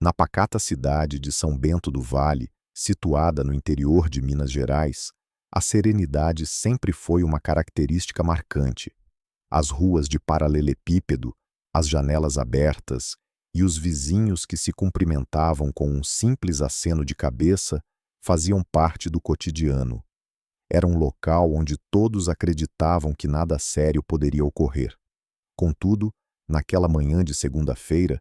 Na pacata cidade de São Bento do Vale, situada no interior de Minas Gerais, a serenidade sempre foi uma característica marcante. As ruas de paralelepípedo, as janelas abertas e os vizinhos que se cumprimentavam com um simples aceno de cabeça faziam parte do cotidiano. Era um local onde todos acreditavam que nada sério poderia ocorrer. Contudo, naquela manhã de segunda-feira,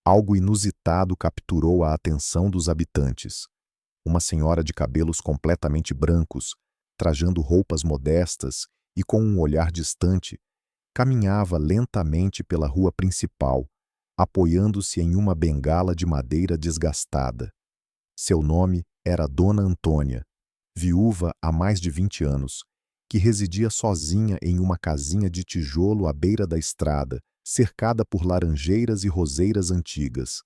algo inusitado capturou a atenção dos habitantes. Uma senhora de cabelos completamente brancos, trajando roupas modestas e com um olhar distante, caminhava lentamente pela rua principal, apoiando-se em uma bengala de madeira desgastada. Seu nome era Dona Antônia, viúva há mais de 20 anos, que residia sozinha em uma casinha de tijolo à beira da estrada, cercada por laranjeiras e roseiras antigas.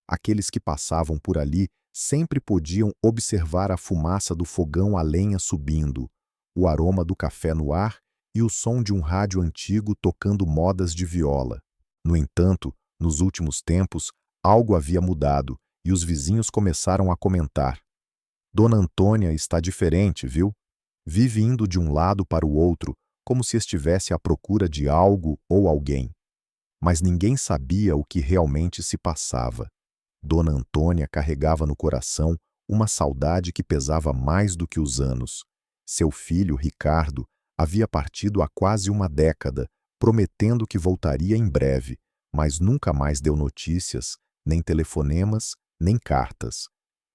Aqueles que passavam por ali sempre podiam observar a fumaça do fogão a lenha subindo, o aroma do café no ar e o som de um rádio antigo tocando modas de viola. No entanto, nos últimos tempos, algo havia mudado e os vizinhos começaram a comentar. Dona Antônia está diferente, viu? Vive indo de um lado para o outro, como se estivesse à procura de algo ou alguém. Mas ninguém sabia o que realmente se passava. Dona Antônia carregava no coração uma saudade que pesava mais do que os anos. Seu filho, Ricardo, havia partido há quase uma década, prometendo que voltaria em breve, mas nunca mais deu notícias, nem telefonemas, nem cartas.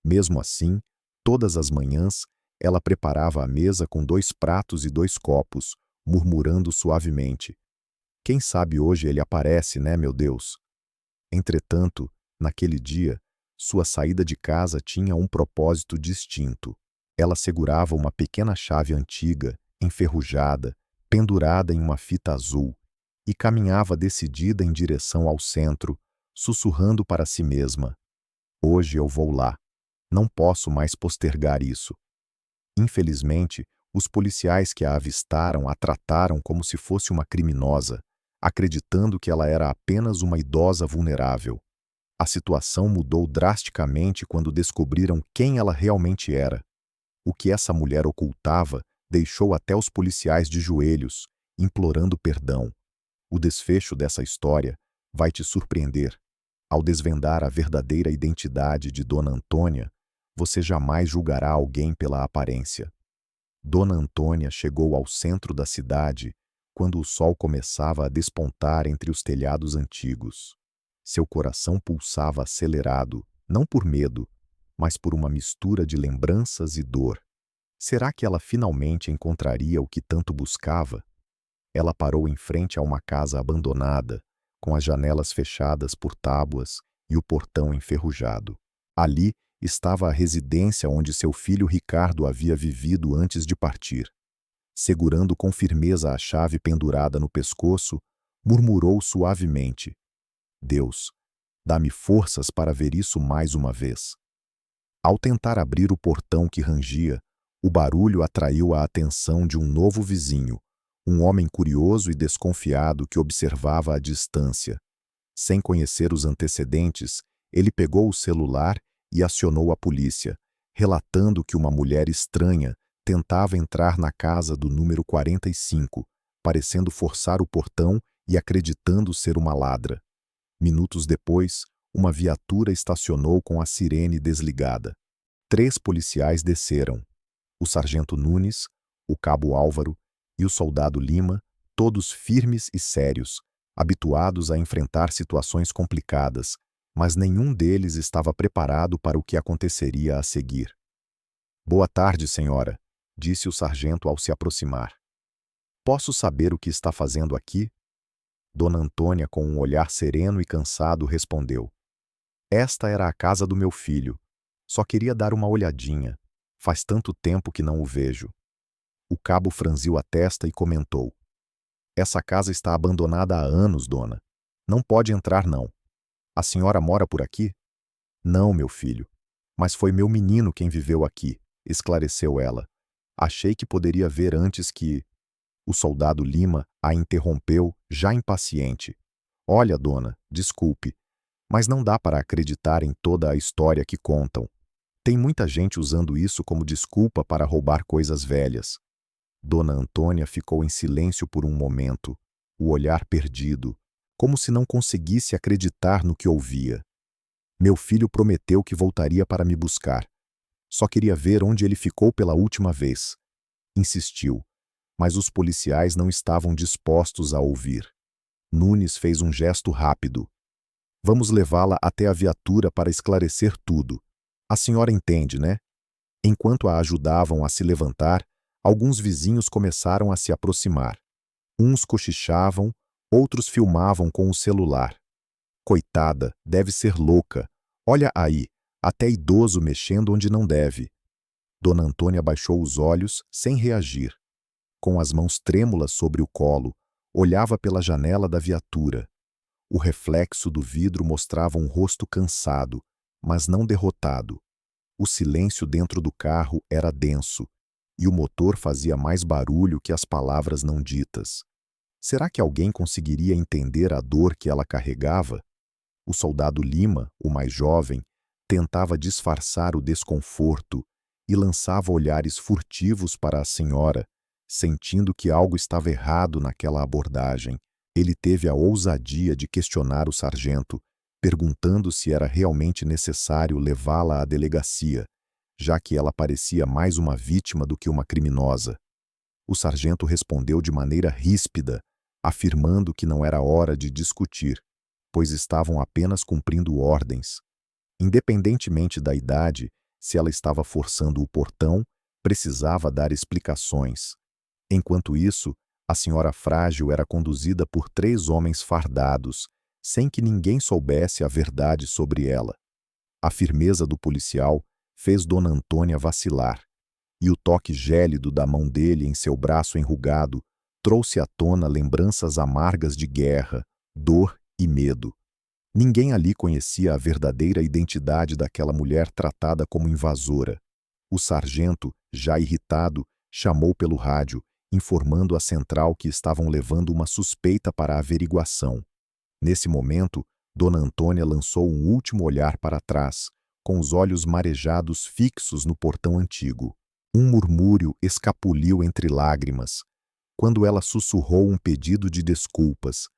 Mesmo assim, todas as manhãs, ela preparava a mesa com 2 pratos e 2 copos, murmurando suavemente. Quem sabe hoje ele aparece, né, meu Deus? Entretanto, naquele dia, sua saída de casa tinha um propósito distinto. Ela segurava uma pequena chave antiga, enferrujada, pendurada em uma fita azul, e caminhava decidida em direção ao centro, sussurrando para si mesma: hoje eu vou lá. Não posso mais postergar isso. Infelizmente, os policiais que a avistaram a trataram como se fosse uma criminosa, acreditando que ela era apenas uma idosa vulnerável. A situação mudou drasticamente quando descobriram quem ela realmente era. O que essa mulher ocultava deixou até os policiais de joelhos, implorando perdão. O desfecho dessa história vai te surpreender. Ao desvendar a verdadeira identidade de Dona Antônia, você jamais julgará alguém pela aparência. Dona Antônia chegou ao centro da cidade quando o sol começava a despontar entre os telhados antigos. Seu coração pulsava acelerado, não por medo, mas por uma mistura de lembranças e dor. Será que ela finalmente encontraria o que tanto buscava? Ela parou em frente a uma casa abandonada, com as janelas fechadas por tábuas e o portão enferrujado. Ali estava a residência onde seu filho Ricardo havia vivido antes de partir. Segurando com firmeza a chave pendurada no pescoço, murmurou suavemente: Deus, dá-me forças para ver isso mais uma vez. Ao tentar abrir o portão que rangia, o barulho atraiu a atenção de um novo vizinho, um homem curioso e desconfiado que observava à distância. Sem conhecer os antecedentes, ele pegou o celular e acionou a polícia, relatando que uma mulher estranha tentava entrar na casa do número 45, parecendo forçar o portão e acreditando ser uma ladra. Minutos depois, uma viatura estacionou com a sirene desligada. 3 policiais desceram. O sargento Nunes, o cabo Álvaro e o soldado Lima, todos firmes e sérios, habituados a enfrentar situações complicadas, mas nenhum deles estava preparado para o que aconteceria a seguir. Boa tarde, senhora, disse o sargento ao se aproximar. Posso saber o que está fazendo aqui? Dona Antônia, com um olhar sereno e cansado, respondeu. Esta era a casa do meu filho. Só queria dar uma olhadinha. Faz tanto tempo que não o vejo. O cabo franziu a testa e comentou. Essa casa está abandonada há anos, dona. Não pode entrar, não. A senhora mora por aqui? Não, meu filho. Mas foi meu menino quem viveu aqui, esclareceu ela. Achei que poderia ver antes que... O soldado Lima a interrompeu, já impaciente. Olha, dona, desculpe, Mas não dá para acreditar em toda a história que contam. Tem muita gente usando isso como desculpa para roubar coisas velhas. Dona Antônia ficou em silêncio por um momento, o olhar perdido, como se não conseguisse acreditar no que ouvia. Meu filho prometeu que voltaria para me buscar. Só queria ver onde ele ficou pela última vez. Insistiu, mas os policiais não estavam dispostos a ouvir. Nunes fez um gesto rápido. Vamos levá-la até a viatura para esclarecer tudo. A senhora entende, né? Enquanto a ajudavam a se levantar, alguns vizinhos começaram a se aproximar. Uns cochichavam, outros filmavam com o celular. Coitada, deve ser louca. Olha aí, até idoso mexendo onde não deve. Dona Antônia baixou os olhos, sem reagir. Com as mãos trêmulas sobre o colo, olhava pela janela da viatura. O reflexo do vidro mostrava um rosto cansado, mas não derrotado. O silêncio dentro do carro era denso, e o motor fazia mais barulho que as palavras não ditas. Será que alguém conseguiria entender a dor que ela carregava? O soldado Lima, o mais jovem, tentava disfarçar o desconforto e lançava olhares furtivos para a senhora, sentindo que algo estava errado naquela abordagem. Ele teve a ousadia de questionar o sargento, perguntando se era realmente necessário levá-la à delegacia, já que ela parecia mais uma vítima do que uma criminosa. O sargento respondeu de maneira ríspida, afirmando que não era hora de discutir, pois estavam apenas cumprindo ordens. Independentemente da idade, se ela estava forçando o portão, precisava dar explicações. Enquanto isso, a senhora frágil era conduzida por 3 homens fardados, sem que ninguém soubesse a verdade sobre ela. A firmeza do policial fez Dona Antônia vacilar, e o toque gélido da mão dele em seu braço enrugado trouxe à tona lembranças amargas de guerra, dor e medo. Ninguém ali conhecia a verdadeira identidade daquela mulher tratada como invasora. O sargento, já irritado, chamou pelo rádio, informando à central que estavam levando uma suspeita para a averiguação. Nesse momento, Dona Antônia lançou um último olhar para trás, com os olhos marejados fixos no portão antigo. Um murmúrio escapuliu entre lágrimas, quando ela sussurrou um pedido de desculpas,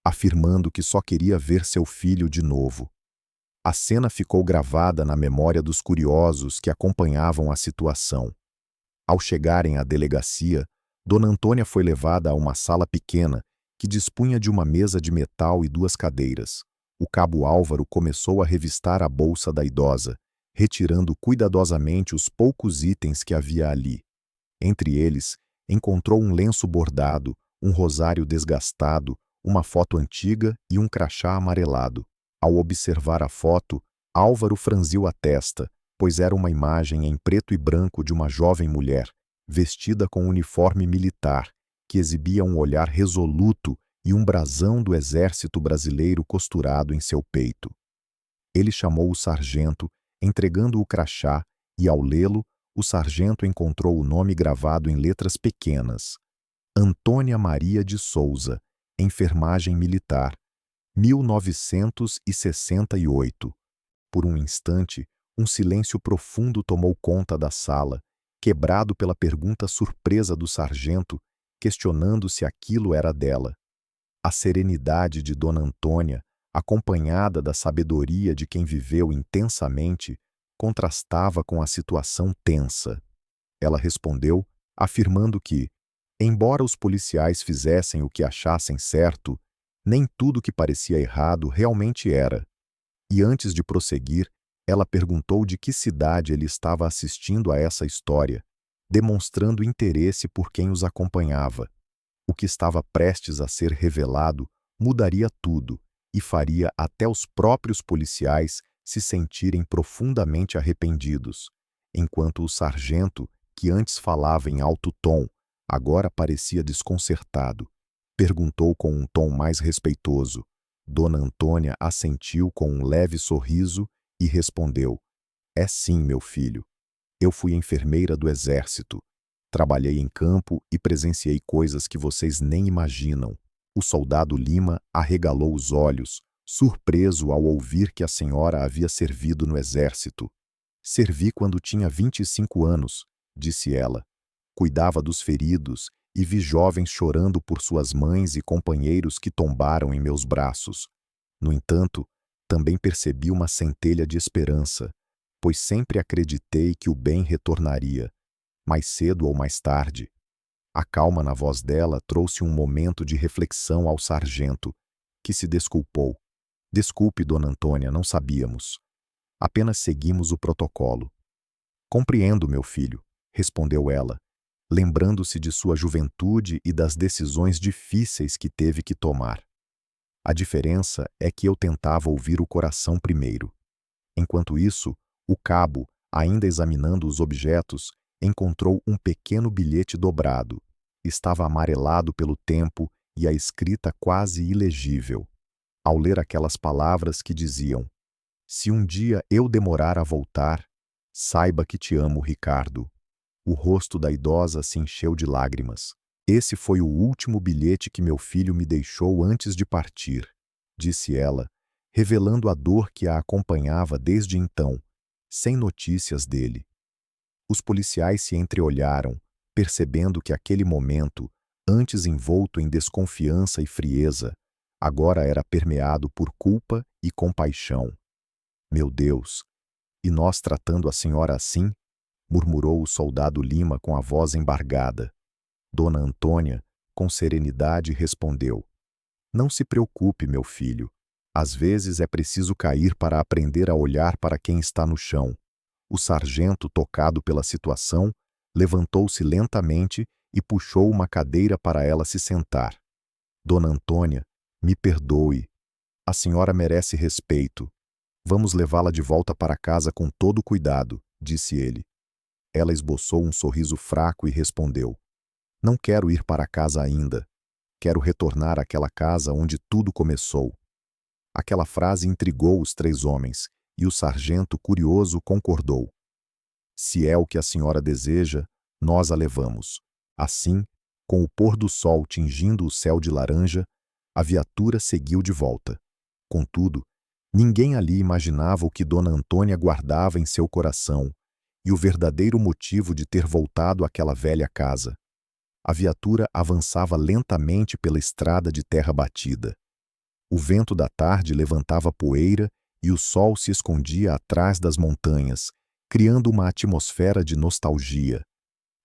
afirmando que só queria ver seu filho de novo. A cena ficou gravada na memória dos curiosos que acompanhavam a situação. Ao chegarem à delegacia, Dona Antônia foi levada a uma sala pequena que dispunha de uma mesa de metal e 2 cadeiras. O cabo Álvaro começou a revistar a bolsa da idosa, retirando cuidadosamente os poucos itens que havia ali. Entre eles, encontrou um lenço bordado, um rosário desgastado, uma foto antiga e um crachá amarelado. Ao observar a foto, Álvaro franziu a testa, pois era uma imagem em preto e branco de uma jovem mulher, vestida com uniforme militar, que exibia um olhar resoluto e um brasão do exército brasileiro costurado em seu peito. Ele chamou o sargento, entregando o crachá, e ao lê-lo, o sargento encontrou o nome gravado em letras pequenas: Antônia Maria de Souza, enfermagem militar, 1968. Por um instante, um silêncio profundo tomou conta da sala, quebrado pela pergunta surpresa do sargento, questionando se aquilo era dela. A serenidade de Dona Antônia, acompanhada da sabedoria de quem viveu intensamente, contrastava com a situação tensa. Ela respondeu, afirmando que, embora os policiais fizessem o que achassem certo, nem tudo que parecia errado realmente era. E antes de prosseguir, ela perguntou de que cidade ele estava assistindo a essa história, demonstrando interesse por quem os acompanhava. O que estava prestes a ser revelado mudaria tudo e faria até os próprios policiais se sentirem profundamente arrependidos, enquanto o sargento, que antes falava em alto tom, agora parecia desconcertado. Perguntou com um tom mais respeitoso. Dona Antônia assentiu com um leve sorriso e respondeu: É sim, meu filho. Eu fui enfermeira do exército. Trabalhei em campo e presenciei coisas que vocês nem imaginam. O soldado Lima arregalou os olhos, surpreso ao ouvir que a senhora havia servido no exército. Servi quando tinha 25 anos, disse ela. Cuidava dos feridos e vi jovens chorando por suas mães e companheiros que tombaram em meus braços. No entanto, também percebi uma centelha de esperança, pois sempre acreditei que o bem retornaria, mais cedo ou mais tarde. A calma na voz dela trouxe um momento de reflexão ao sargento, que se desculpou. Desculpe, Dona Antônia, não sabíamos. Apenas seguimos o protocolo. Compreendo, meu filho, respondeu ela, lembrando-se de sua juventude e das decisões difíceis que teve que tomar. A diferença é que eu tentava ouvir o coração primeiro. Enquanto isso, o cabo, ainda examinando os objetos, encontrou um pequeno bilhete dobrado. Estava amarelado pelo tempo e a escrita quase ilegível. Ao ler aquelas palavras que diziam: "Se um dia eu demorar a voltar, saiba que te amo, Ricardo." O rosto da idosa se encheu de lágrimas. "Esse foi o último bilhete que meu filho me deixou antes de partir", disse ela, revelando a dor que a acompanhava desde então, sem notícias dele. Os policiais se entreolharam, percebendo que aquele momento, antes envolto em desconfiança e frieza, agora era permeado por culpa e compaixão. "Meu Deus, e nós tratando a senhora assim?", murmurou o soldado Lima com a voz embargada. Dona Antônia, com serenidade, respondeu: "Não se preocupe, meu filho. Às vezes é preciso cair para aprender a olhar para quem está no chão." O sargento, tocado pela situação, levantou-se lentamente e puxou uma cadeira para ela se sentar. "Dona Antônia, me perdoe. A senhora merece respeito. Vamos levá-la de volta para casa com todo cuidado", disse ele. Ela esboçou um sorriso fraco e respondeu: "Não quero ir para casa ainda. Quero retornar àquela casa onde tudo começou." Aquela frase intrigou os três homens, e o sargento, curioso, concordou. "Se é o que a senhora deseja, nós a levamos." Assim, com o pôr do sol tingindo o céu de laranja, a viatura seguiu de volta. Contudo, ninguém ali imaginava o que Dona Antônia guardava em seu coração e o verdadeiro motivo de ter voltado àquela velha casa. A viatura avançava lentamente pela estrada de terra batida. O vento da tarde levantava poeira e o sol se escondia atrás das montanhas, criando uma atmosfera de nostalgia.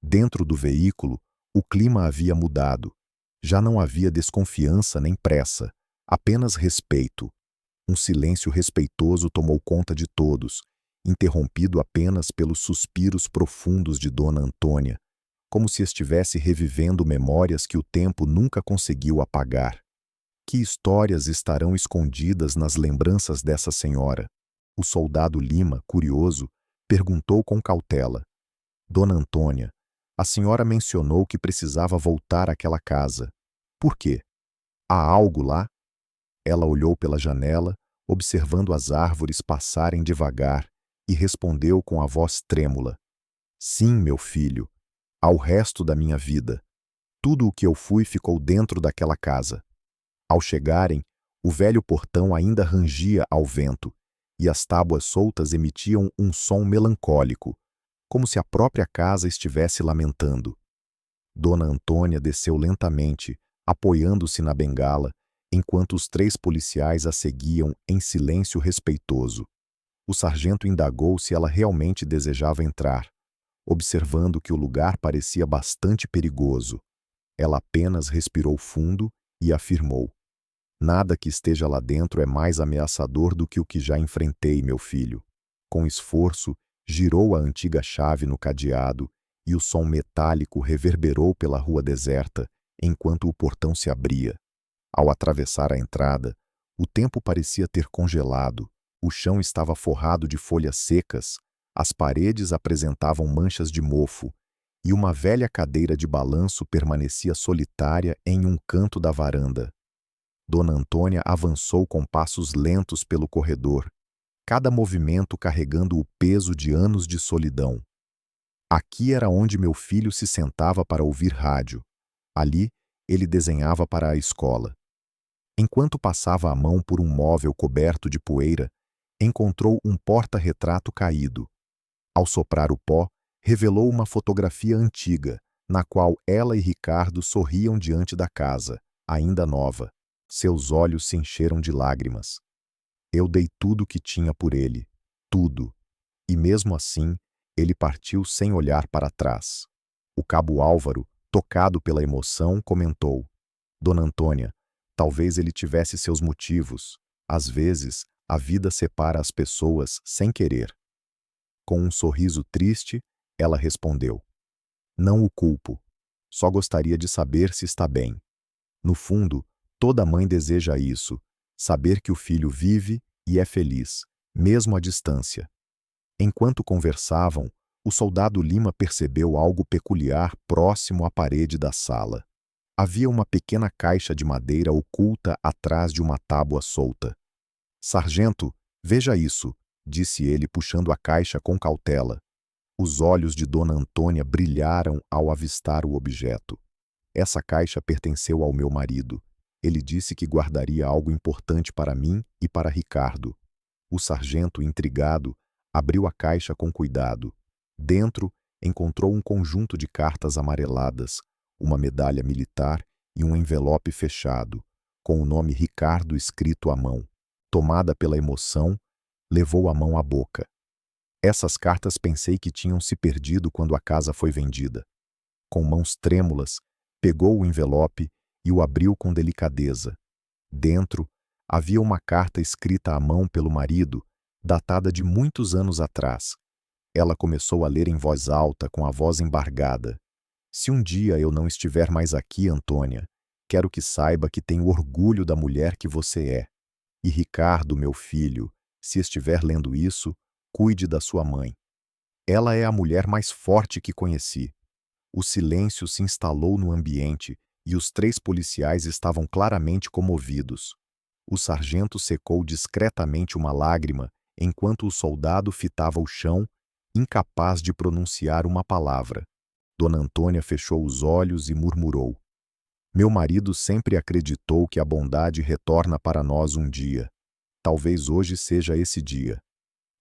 Dentro do veículo, o clima havia mudado. Já não havia desconfiança nem pressa, apenas respeito. Um silêncio respeitoso tomou conta de todos, interrompido apenas pelos suspiros profundos de Dona Antônia, como se estivesse revivendo memórias que o tempo nunca conseguiu apagar. Que histórias estarão escondidas nas lembranças dessa senhora? O soldado Lima, curioso, perguntou com cautela: "Dona Antônia, a senhora mencionou que precisava voltar àquela casa. Por quê? Há algo lá?" Ela olhou pela janela, observando as árvores passarem devagar, e respondeu com a voz trêmula: "Sim, meu filho, ao resto da minha vida. Tudo o que eu fui ficou dentro daquela casa." Ao chegarem, o velho portão ainda rangia ao vento, e as tábuas soltas emitiam um som melancólico, como se a própria casa estivesse lamentando. Dona Antônia desceu lentamente, apoiando-se na bengala, enquanto os três policiais a seguiam em silêncio respeitoso. O sargento indagou se ela realmente desejava entrar, observando que o lugar parecia bastante perigoso. Ela apenas respirou fundo e afirmou: "Nada que esteja lá dentro é mais ameaçador do que o que já enfrentei, meu filho." Com esforço, girou a antiga chave no cadeado e o som metálico reverberou pela rua deserta enquanto o portão se abria. Ao atravessar a entrada, o tempo parecia ter congelado, o chão estava forrado de folhas secas, as paredes apresentavam manchas de mofo, e uma velha cadeira de balanço permanecia solitária em um canto da varanda. Dona Antônia avançou com passos lentos pelo corredor, cada movimento carregando o peso de anos de solidão. Aqui era onde meu filho se sentava para ouvir rádio. Ali, ele desenhava para a escola. Enquanto passava a mão por um móvel coberto de poeira, encontrou um porta-retrato caído. Ao soprar o pó, revelou uma fotografia antiga, na qual ela e Ricardo sorriam diante da casa, ainda nova. Seus olhos se encheram de lágrimas. Eu dei tudo o que tinha por ele, tudo. E mesmo assim, ele partiu sem olhar para trás. O cabo Álvaro, tocado pela emoção, comentou: Dona Antônia, talvez ele tivesse seus motivos. Às vezes, a vida separa as pessoas sem querer. Com um sorriso triste, ela respondeu: Não o culpo. Só gostaria de saber se está bem. No fundo, toda mãe deseja isso, saber que o filho vive e é feliz, mesmo à distância. Enquanto conversavam, o soldado Lima percebeu algo peculiar próximo à parede da sala. Havia uma pequena caixa de madeira oculta atrás de uma tábua solta. Sargento, veja isso, disse ele puxando a caixa com cautela. Os olhos de Dona Antônia brilharam ao avistar o objeto. Essa caixa pertenceu ao meu marido. Ele disse que guardaria algo importante para mim e para Ricardo. O sargento, intrigado, abriu a caixa com cuidado. Dentro, encontrou um conjunto de cartas amareladas, uma medalha militar e um envelope fechado, com o nome Ricardo escrito à mão. Tomada pela emoção, levou a mão à boca. Essas cartas pensei que tinham se perdido quando a casa foi vendida. Com mãos trêmulas, pegou o envelope e o abriu com delicadeza. Dentro, havia uma carta escrita à mão pelo marido, datada de muitos anos atrás. Ela começou a ler em voz alta, com a voz embargada. Se um dia eu não estiver mais aqui, Antônia, quero que saiba que tenho orgulho da mulher que você é. E Ricardo, meu filho, se estiver lendo isso, cuide da sua mãe. Ela é a mulher mais forte que conheci. O silêncio se instalou no ambiente e os 3 policiais estavam claramente comovidos. O sargento secou discretamente uma lágrima enquanto o soldado fitava o chão, incapaz de pronunciar uma palavra. Dona Antônia fechou os olhos e murmurou: Meu marido sempre acreditou que a bondade retorna para nós um dia. Talvez hoje seja esse dia.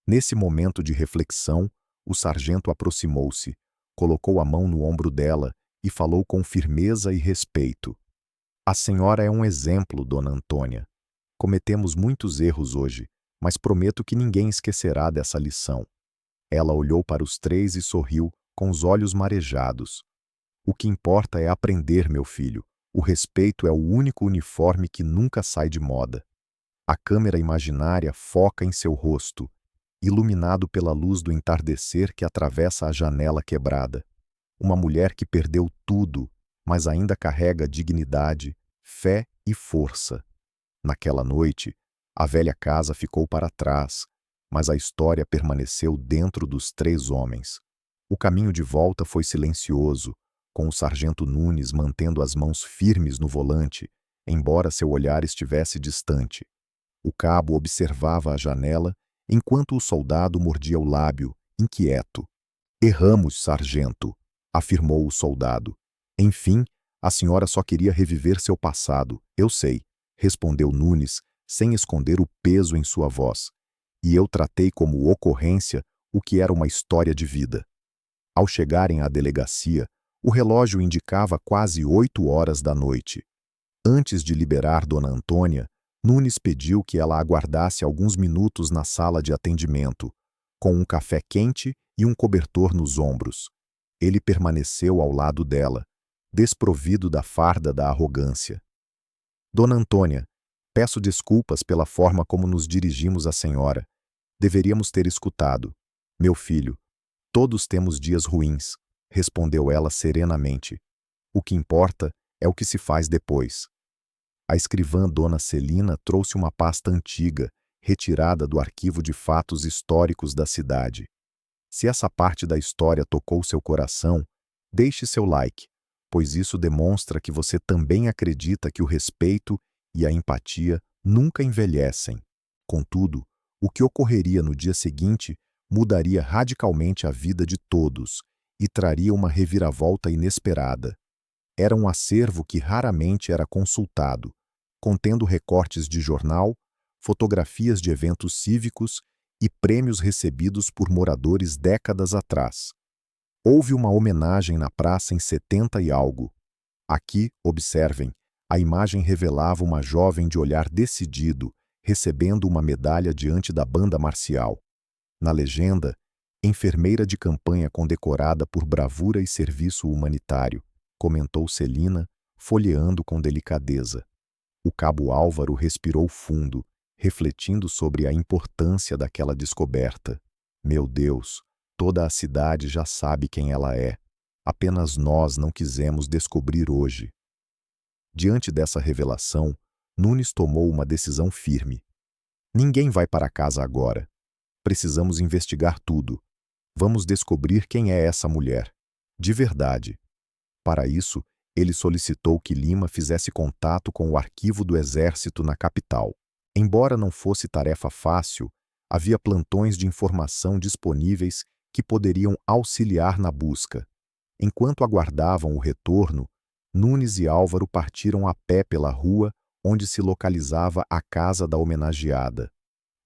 Nesse momento de reflexão, o sargento aproximou-se, colocou a mão no ombro dela e falou com firmeza e respeito. A senhora é um exemplo, Dona Antônia. Cometemos muitos erros hoje, mas prometo que ninguém esquecerá dessa lição. Ela olhou para os 3 e sorriu, com os olhos marejados. O que importa é aprender, meu filho. O respeito é o único uniforme que nunca sai de moda. A câmera imaginária foca em seu rosto, iluminado pela luz do entardecer que atravessa a janela quebrada. Uma mulher que perdeu tudo, mas ainda carrega dignidade, fé e força. Naquela noite, a velha casa ficou para trás, mas a história permaneceu dentro dos 3 homens. O caminho de volta foi silencioso, com o sargento Nunes mantendo as mãos firmes no volante, embora seu olhar estivesse distante. O cabo observava a janela, enquanto o soldado mordia o lábio, inquieto. Erramos, sargento, afirmou o soldado. Enfim, a senhora só queria reviver seu passado, eu sei, respondeu Nunes, sem esconder o peso em sua voz. E eu tratei como ocorrência o que era uma história de vida. Ao chegarem à delegacia, o relógio indicava quase 8 horas da noite. Antes de liberar Dona Antônia, Nunes pediu que ela aguardasse alguns minutos na sala de atendimento, com um café quente e um cobertor nos ombros. Ele permaneceu ao lado dela, desprovido da farda da arrogância. Dona Antônia, peço desculpas pela forma como nos dirigimos à senhora. Deveríamos ter escutado. Meu filho, todos temos dias ruins, respondeu ela serenamente. O que importa é o que se faz depois. A escrivã Dona Celina trouxe uma pasta antiga, retirada do arquivo de fatos históricos da cidade. Se essa parte da história tocou seu coração, deixe seu like, pois isso demonstra que você também acredita que o respeito e a empatia nunca envelhecem. Contudo, o que ocorreria no dia seguinte mudaria radicalmente a vida de todos e traria uma reviravolta inesperada. Era um acervo que raramente era consultado, contendo recortes de jornal, fotografias de eventos cívicos e prêmios recebidos por moradores décadas atrás. Houve uma homenagem na praça em 70 e algo. Aqui, observem, a imagem revelava uma jovem de olhar decidido, recebendo uma medalha diante da banda marcial. Na legenda, enfermeira de campanha condecorada por bravura e serviço humanitário, comentou Celina, folheando com delicadeza. O cabo Álvaro respirou fundo, refletindo sobre a importância daquela descoberta. Meu Deus, toda a cidade já sabe quem ela é. Apenas nós não quisemos descobrir hoje. Diante dessa revelação, Nunes tomou uma decisão firme. Ninguém vai para casa agora. Precisamos investigar tudo. Vamos descobrir quem é essa mulher. De verdade. Para isso, ele solicitou que Lima fizesse contato com o arquivo do Exército na capital. Embora não fosse tarefa fácil, havia plantões de informação disponíveis que poderiam auxiliar na busca. Enquanto aguardavam o retorno, Nunes e Álvaro partiram a pé pela rua onde se localizava a casa da homenageada.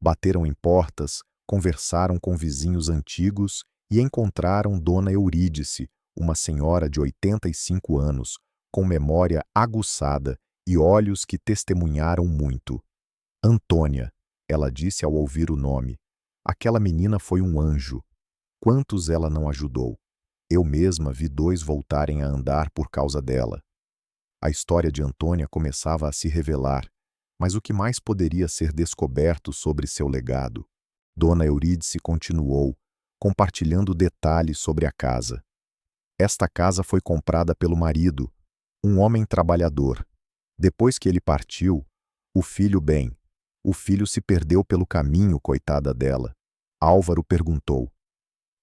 Bateram em portas, conversaram com vizinhos antigos e encontraram Dona Eurídice, uma senhora de 85 anos, com memória aguçada e olhos que testemunharam muito. Antônia, ela disse ao ouvir o nome. Aquela menina foi um anjo. Quantos ela não ajudou? Eu mesma vi 2 voltarem a andar por causa dela. A história de Antônia começava a se revelar, mas o que mais poderia ser descoberto sobre seu legado? Dona Eurídice continuou, compartilhando detalhes sobre a casa. Esta casa foi comprada pelo marido, um homem trabalhador. Depois que ele partiu, o filho se perdeu pelo caminho, coitada dela. Álvaro perguntou: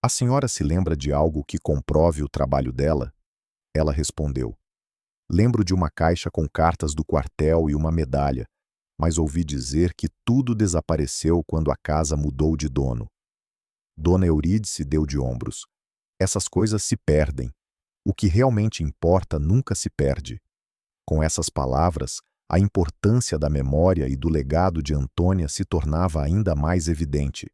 a senhora se lembra de algo que comprove o trabalho dela? Ela respondeu: lembro de uma caixa com cartas do quartel e uma medalha, mas ouvi dizer que tudo desapareceu quando a casa mudou de dono. Dona Eurídice deu de ombros. Essas coisas se perdem. O que realmente importa nunca se perde. Com essas palavras, a importância da memória e do legado de Antônia se tornava ainda mais evidente.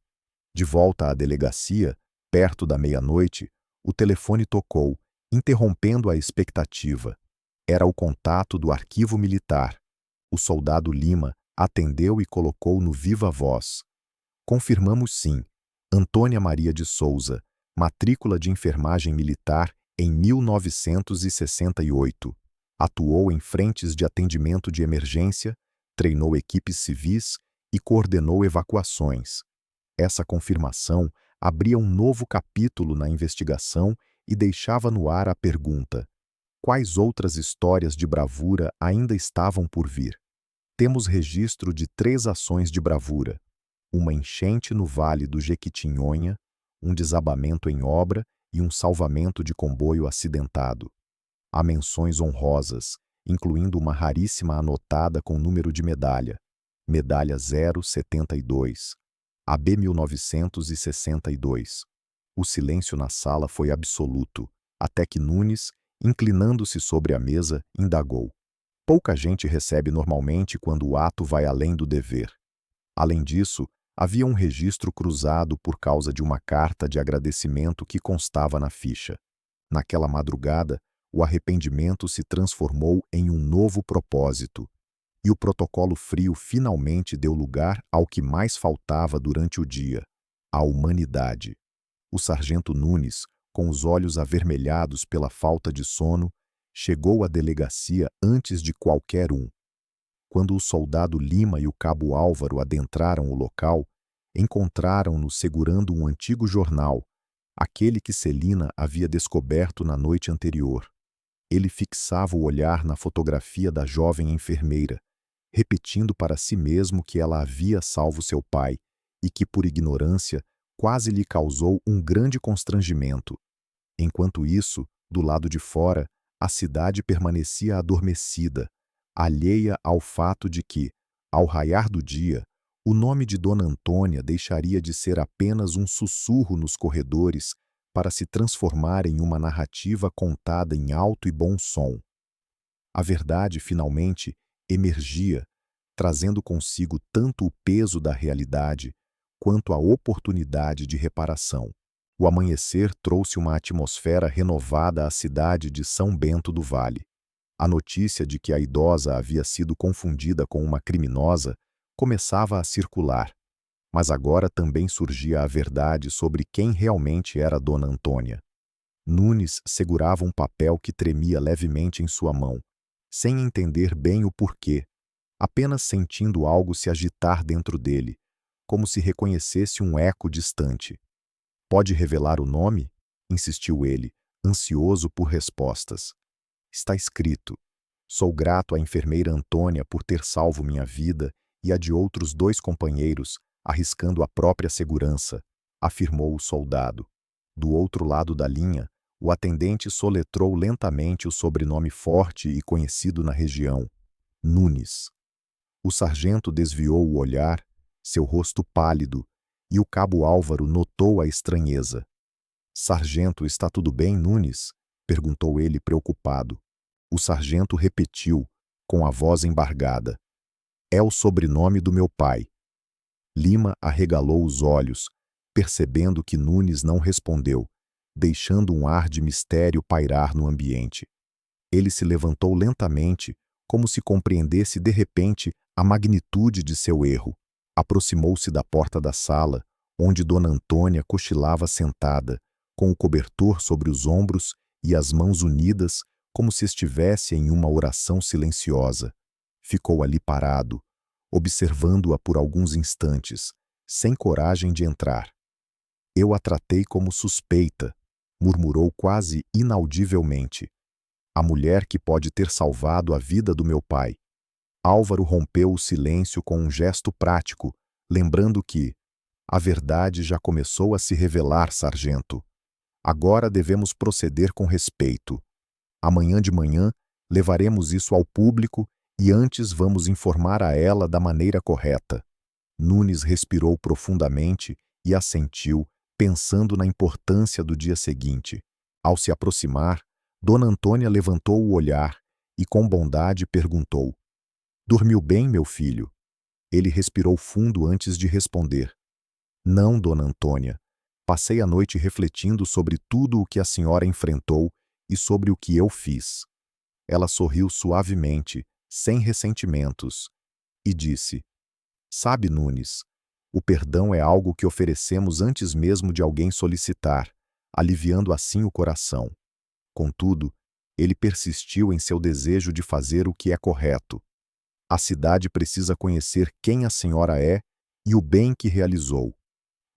De volta à delegacia, perto da meia-noite, o telefone tocou, interrompendo a expectativa. Era o contato do arquivo militar. O soldado Lima atendeu e colocou no viva voz. Confirmamos sim. Antônia Maria de Souza, matrícula de enfermagem militar em 1968. Atuou em frentes de atendimento de emergência, treinou equipes civis e coordenou evacuações. Essa confirmação abria um novo capítulo na investigação e deixava no ar a pergunta: quais outras histórias de bravura ainda estavam por vir? Temos registro de 3 ações de bravura: uma enchente no Vale do Jequitinhonha, um desabamento em obra e um salvamento de comboio acidentado. Há menções honrosas, incluindo uma raríssima anotada com número de medalha, medalha 072, AB 1962. O silêncio na sala foi absoluto, até que Nunes, inclinando-se sobre a mesa, indagou: pouca gente recebe normalmente quando o ato vai além do dever. Além disso, havia um registro cruzado por causa de uma carta de agradecimento que constava na ficha. Naquela madrugada, o arrependimento se transformou em um novo propósito, e o protocolo frio finalmente deu lugar ao que mais faltava durante o dia: a humanidade. O sargento Nunes, com os olhos avermelhados pela falta de sono, chegou à delegacia antes de qualquer um. Quando o soldado Lima e o cabo Álvaro adentraram o local, encontraram-no segurando um antigo jornal, aquele que Celina havia descoberto na noite anterior. Ele fixava o olhar na fotografia da jovem enfermeira, repetindo para si mesmo que ela havia salvo seu pai e que, por ignorância, quase lhe causou um grande constrangimento. Enquanto isso, do lado de fora, a cidade permanecia adormecida, alheia ao fato de que, ao raiar do dia, o nome de Dona Antônia deixaria de ser apenas um sussurro nos corredores para se transformar em uma narrativa contada em alto e bom som. A verdade, finalmente, emergia, trazendo consigo tanto o peso da realidade quanto a oportunidade de reparação. O amanhecer trouxe uma atmosfera renovada à cidade de São Bento do Vale. A notícia de que a idosa havia sido confundida com uma criminosa começava a circular, mas agora também surgia a verdade sobre quem realmente era Dona Antônia. Nunes segurava um papel que tremia levemente em sua mão, sem entender bem o porquê, apenas sentindo algo se agitar dentro dele, como se reconhecesse um eco distante. "Pode revelar o nome?" insistiu ele, ansioso por respostas. "Está escrito. Sou grato à enfermeira Antônia por ter salvo minha vida e a de outros 2 companheiros, arriscando a própria segurança", afirmou o soldado. Do outro lado da linha, o atendente soletrou lentamente o sobrenome forte e conhecido na região: Nunes. O sargento desviou o olhar, seu rosto pálido, e o cabo Álvaro notou a estranheza. "Sargento, está tudo bem, Nunes?" perguntou ele preocupado. O sargento repetiu, com a voz embargada: "É o sobrenome do meu pai." Lima arregalou os olhos, percebendo que Nunes não respondeu, deixando um ar de mistério pairar no ambiente. Ele se levantou lentamente, como se compreendesse de repente a magnitude de seu erro. Aproximou-se da porta da sala, onde Dona Antônia cochilava sentada, com o cobertor sobre os ombros e as mãos unidas, como se estivesse em uma oração silenciosa. Ficou ali parado, observando-a por alguns instantes, sem coragem de entrar. "Eu a tratei como suspeita", murmurou quase inaudivelmente. "A mulher que pode ter salvado a vida do meu pai." Álvaro rompeu o silêncio com um gesto prático, lembrando que "a verdade já começou a se revelar, sargento. Agora devemos proceder com respeito. Amanhã de manhã levaremos isso ao público e antes vamos informar a ela da maneira correta." Nunes respirou profundamente e assentiu, pensando na importância do dia seguinte. Ao se aproximar, Dona Antônia levantou o olhar e com bondade perguntou: "Dormiu bem, meu filho?" Ele respirou fundo antes de responder: "Não, Dona Antônia. Passei a noite refletindo sobre tudo o que a senhora enfrentou e sobre o que eu fiz." Ela sorriu suavemente, sem ressentimentos, e disse: "Sabe, Nunes, o perdão é algo que oferecemos antes mesmo de alguém solicitar, aliviando assim o coração." Contudo, ele persistiu em seu desejo de fazer o que é correto. "A cidade precisa conhecer quem a senhora é e o bem que realizou."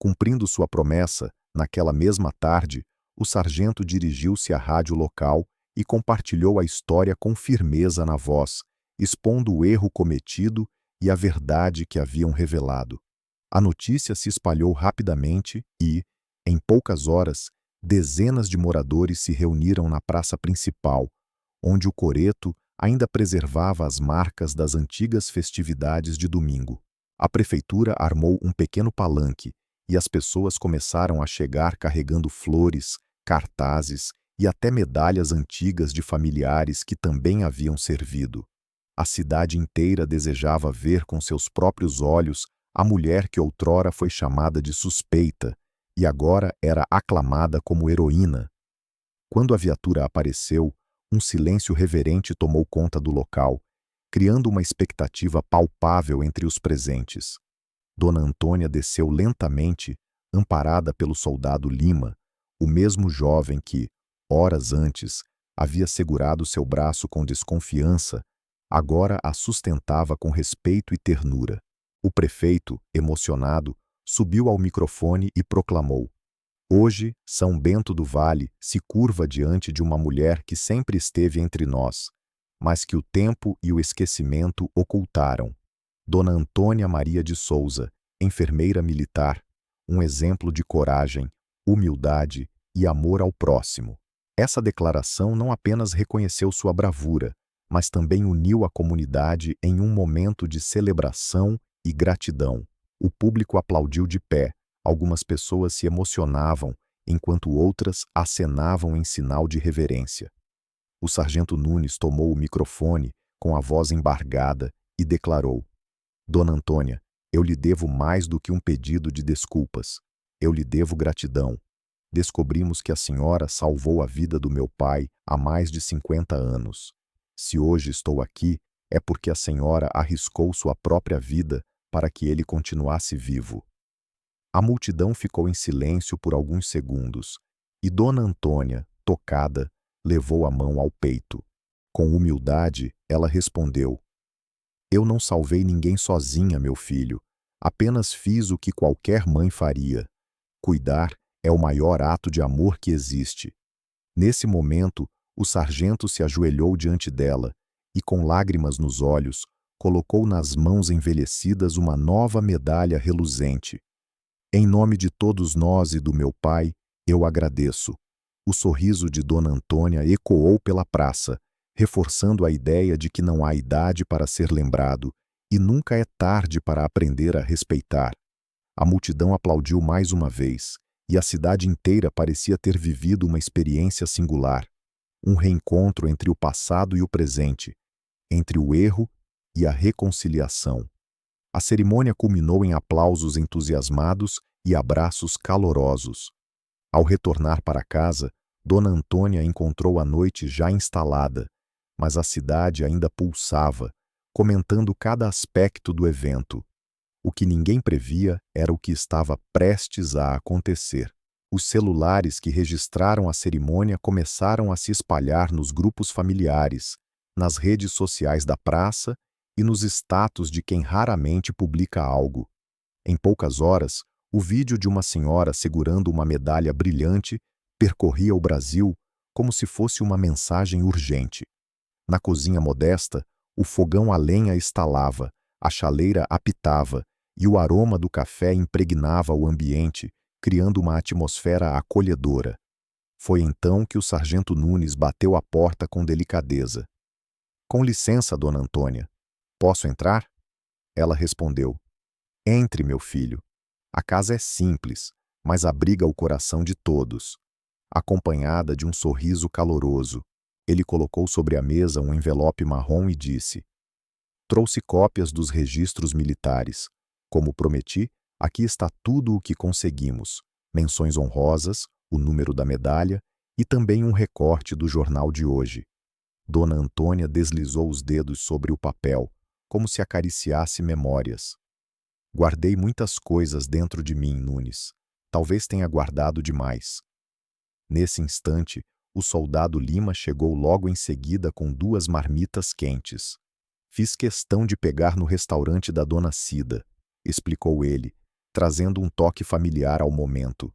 Cumprindo sua promessa, naquela mesma tarde, o sargento dirigiu-se à rádio local e compartilhou a história com firmeza na voz, expondo o erro cometido e a verdade que haviam revelado. A notícia se espalhou rapidamente e, em poucas horas, dezenas de moradores se reuniram na praça principal, onde o coreto ainda preservava as marcas das antigas festividades de domingo. A prefeitura armou um pequeno palanque e as pessoas começaram a chegar carregando flores, cartazes e até medalhas antigas de familiares que também haviam servido. A cidade inteira desejava ver com seus próprios olhos a mulher que outrora foi chamada de suspeita e agora era aclamada como heroína. Quando a viatura apareceu, um silêncio reverente tomou conta do local, criando uma expectativa palpável entre os presentes. Dona Antônia desceu lentamente, amparada pelo soldado Lima, o mesmo jovem que, horas antes, havia segurado seu braço com desconfiança, agora a sustentava com respeito e ternura. O prefeito, emocionado, subiu ao microfone e proclamou: "Hoje, São Bento do Vale se curva diante de uma mulher que sempre esteve entre nós, mas que o tempo e o esquecimento ocultaram. Dona Antônia Maria de Souza, enfermeira militar, um exemplo de coragem, humildade e amor ao próximo." Essa declaração não apenas reconheceu sua bravura, mas também uniu a comunidade em um momento de celebração e gratidão. O público aplaudiu de pé, algumas pessoas se emocionavam, enquanto outras acenavam em sinal de reverência. O sargento Nunes tomou o microfone, com a voz embargada, e declarou: Dona Antônia, eu lhe devo mais do que um pedido de desculpas. Eu lhe devo gratidão. Descobrimos que a senhora salvou a vida do meu pai há mais de 50 anos. Se hoje estou aqui, é porque a senhora arriscou sua própria vida para que ele continuasse vivo. A multidão ficou em silêncio por alguns segundos, e Dona Antônia, tocada, levou a mão ao peito. Com humildade, ela respondeu: Eu não salvei ninguém sozinha, meu filho. Apenas fiz o que qualquer mãe faria. Cuidar é o maior ato de amor que existe. Nesse momento, o sargento se ajoelhou diante dela e, com lágrimas nos olhos, colocou nas mãos envelhecidas uma nova medalha reluzente. Em nome de todos nós e do meu pai, eu agradeço. O sorriso de Dona Antônia ecoou pela praça, reforçando a ideia de que não há idade para ser lembrado e nunca é tarde para aprender a respeitar. A multidão aplaudiu mais uma vez, e a cidade inteira parecia ter vivido uma experiência singular, um reencontro entre o passado e o presente, entre o erro e a reconciliação. A cerimônia culminou em aplausos entusiasmados e abraços calorosos. Ao retornar para casa, Dona Antônia encontrou a noite já instalada, mas a cidade ainda pulsava, comentando cada aspecto do evento. O que ninguém previa era o que estava prestes a acontecer. Os celulares que registraram a cerimônia começaram a se espalhar nos grupos familiares, nas redes sociais da praça e nos status de quem raramente publica algo. Em poucas horas, o vídeo de uma senhora segurando uma medalha brilhante percorria o Brasil como se fosse uma mensagem urgente. Na cozinha modesta, o fogão a lenha estalava, a chaleira apitava e o aroma do café impregnava o ambiente, criando uma atmosfera acolhedora. Foi então que o sargento Nunes bateu a porta com delicadeza. Com licença, Dona Antônia. Posso entrar? Ela respondeu. Entre, meu filho. A casa é simples, mas abriga o coração de todos. Acompanhada de um sorriso caloroso, ele colocou sobre a mesa um envelope marrom e disse: Trouxe cópias dos registros militares. Como prometi, aqui está tudo o que conseguimos: menções honrosas, o número da medalha e também um recorte do jornal de hoje. Dona Antônia deslizou os dedos sobre o papel, como se acariciasse memórias. Guardei muitas coisas dentro de mim, Nunes. Talvez tenha guardado demais. Nesse instante, o soldado Lima chegou logo em seguida com 2 marmitas quentes. Fiz questão de pegar no restaurante da Dona Cida, explicou ele, trazendo um toque familiar ao momento.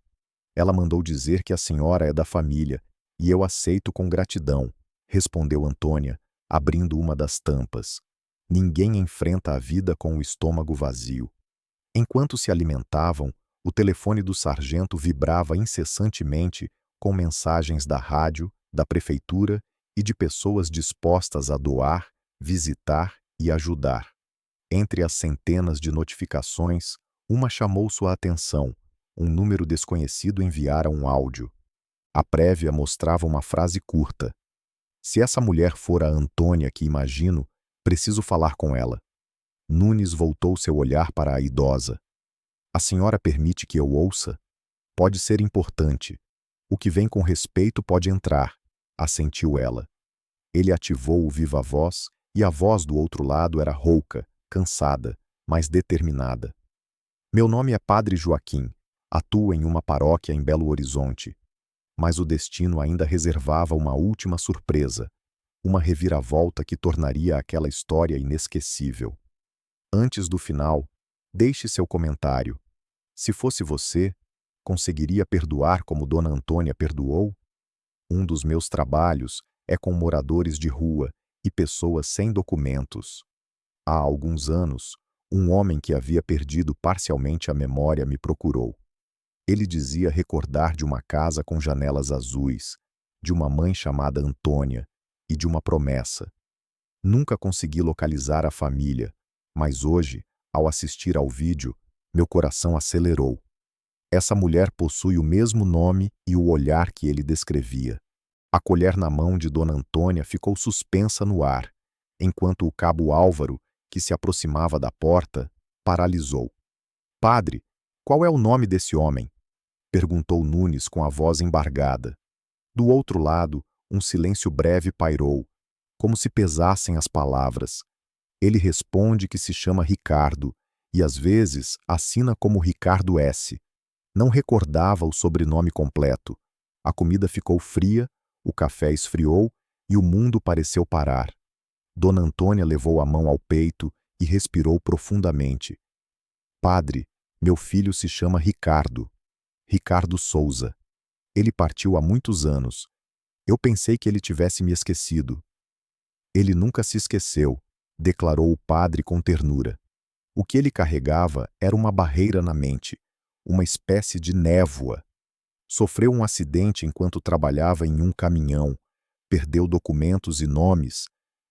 Ela mandou dizer que a senhora é da família, e eu aceito com gratidão, respondeu Antônia, abrindo uma das tampas. Ninguém enfrenta a vida com o estômago vazio. Enquanto se alimentavam, o telefone do sargento vibrava incessantemente com mensagens da rádio, da prefeitura e de pessoas dispostas a doar, visitar e ajudar. Entre as centenas de notificações, uma chamou sua atenção. Um número desconhecido enviara um áudio. A prévia mostrava uma frase curta. Se essa mulher for a Antônia que imagino, preciso falar com ela. Nunes voltou seu olhar para a idosa. A senhora permite que eu ouça? Pode ser importante. O que vem com respeito pode entrar, assentiu ela. Ele ativou o viva-voz e a voz do outro lado era rouca, cansada, mas determinada. Meu nome é Padre Joaquim. Atuo em uma paróquia em Belo Horizonte. Mas o destino ainda reservava uma última surpresa, uma reviravolta que tornaria aquela história inesquecível. Antes do final, deixe seu comentário. Se fosse você, conseguiria perdoar como Dona Antônia perdoou? Um dos meus trabalhos é com moradores de rua e pessoas sem documentos. Há alguns anos, um homem que havia perdido parcialmente a memória me procurou. Ele dizia recordar de uma casa com janelas azuis, de uma mãe chamada Antônia e de uma promessa. Nunca consegui localizar a família, mas hoje, ao assistir ao vídeo, meu coração acelerou. Essa mulher possui o mesmo nome e o olhar que ele descrevia. A colher na mão de Dona Antônia ficou suspensa no ar, enquanto o cabo Álvaro, que se aproximava da porta, paralisou. Padre, qual é o nome desse homem? Perguntou Nunes com a voz embargada. Do outro lado, um silêncio breve pairou, como se pesassem as palavras. Ele responde que se chama Ricardo, e às vezes assina como Ricardo S. Não recordava o sobrenome completo. A comida ficou fria, o café esfriou e o mundo pareceu parar. Dona Antônia levou a mão ao peito e respirou profundamente. Padre, meu filho se chama Ricardo. Ricardo Souza. Ele partiu há muitos anos. Eu pensei que ele tivesse me esquecido. Ele nunca se esqueceu, declarou o padre com ternura. O que ele carregava era uma barreira na mente, uma espécie de névoa. Sofreu um acidente enquanto trabalhava em um caminhão, perdeu documentos e nomes,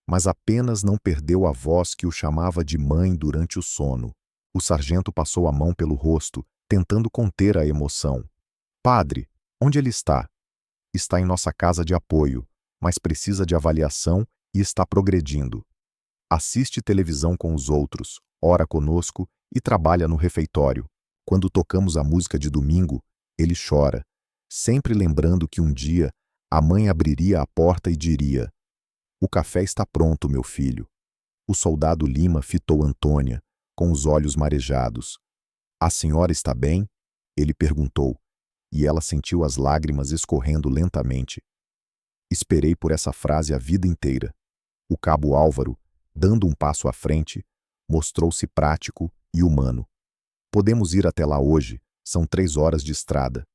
mas apenas não perdeu a voz que o chamava de mãe durante o sono. O sargento passou a mão pelo rosto, tentando conter a emoção. Padre, onde ele está? Está em nossa casa de apoio, mas precisa de avaliação e está progredindo. Assiste televisão com os outros, ora conosco e trabalha no refeitório. Quando tocamos a música de domingo, ele chora, sempre lembrando que um dia a mãe abriria a porta e diria: "O café está pronto, meu filho." O soldado Lima fitou Antônia, com os olhos marejados. "A senhora está bem?" ele perguntou, e ela sentiu as lágrimas escorrendo lentamente. Esperei por essa frase a vida inteira. O cabo Álvaro, dando um passo à frente, mostrou-se prático e humano. "Podemos ir até lá hoje, são 3 horas de estrada."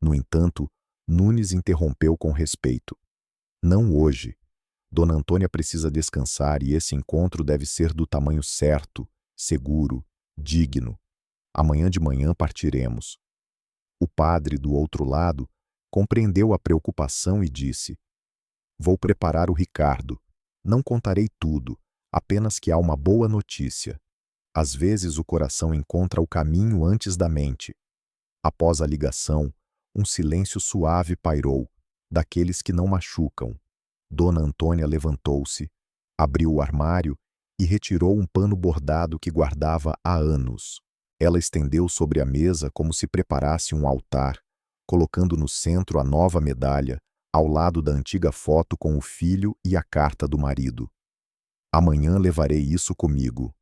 No entanto, Nunes interrompeu com respeito. "Não hoje. Dona Antônia precisa descansar e esse encontro deve ser do tamanho certo, seguro, digno. Amanhã de manhã partiremos." O padre, do outro lado, compreendeu a preocupação e disse: "Vou preparar o Ricardo. Não contarei tudo, apenas que há uma boa notícia. Às vezes o coração encontra o caminho antes da mente." Após a ligação, um silêncio suave pairou, daqueles que não machucam. Dona Antônia levantou-se, abriu o armário e retirou um pano bordado que guardava há anos. Ela estendeu sobre a mesa como se preparasse um altar, colocando no centro a nova medalha, ao lado da antiga foto com o filho e a carta do marido. "Amanhã levarei isso comigo."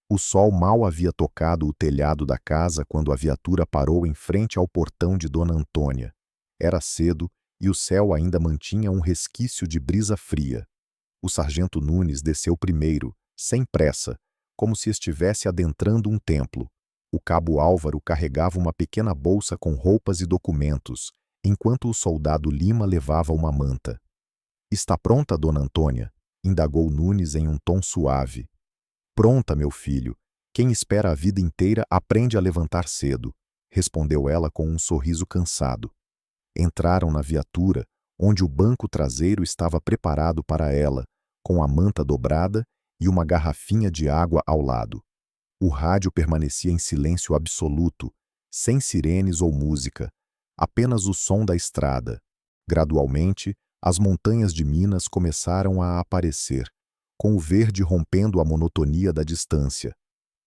O sol mal havia tocado o telhado da casa quando a viatura parou em frente ao portão de Dona Antônia. Era cedo e o céu ainda mantinha um resquício de brisa fria. O sargento Nunes desceu primeiro, sem pressa, como se estivesse adentrando um templo. O cabo Álvaro carregava uma pequena bolsa com roupas e documentos, enquanto o soldado Lima levava uma manta. "Está pronta, Dona Antônia?" indagou Nunes em um tom suave. "Pronta, meu filho. Quem espera a vida inteira aprende a levantar cedo", respondeu ela com um sorriso cansado. Entraram na viatura, onde o banco traseiro estava preparado para ela, com a manta dobrada e uma garrafinha de água ao lado. O rádio permanecia em silêncio absoluto, sem sirenes ou música, apenas o som da estrada. Gradualmente, as montanhas de Minas começaram a aparecer, com o verde rompendo a monotonia da distância.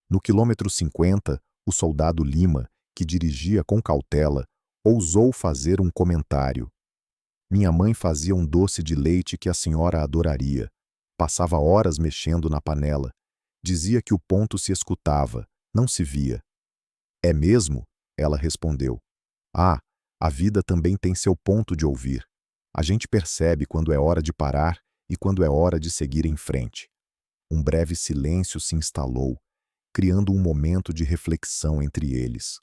No quilômetro 50, o soldado Lima, que dirigia com cautela, ousou fazer um comentário. "Minha mãe fazia um doce de leite que a senhora adoraria. Passava horas mexendo na panela. Dizia que o ponto se escutava, não se via." "É mesmo?" ela respondeu. "Ah, a vida também tem seu ponto de ouvir. A gente percebe quando é hora de parar e quando é hora de seguir em frente." Um breve silêncio se instalou, criando um momento de reflexão entre eles.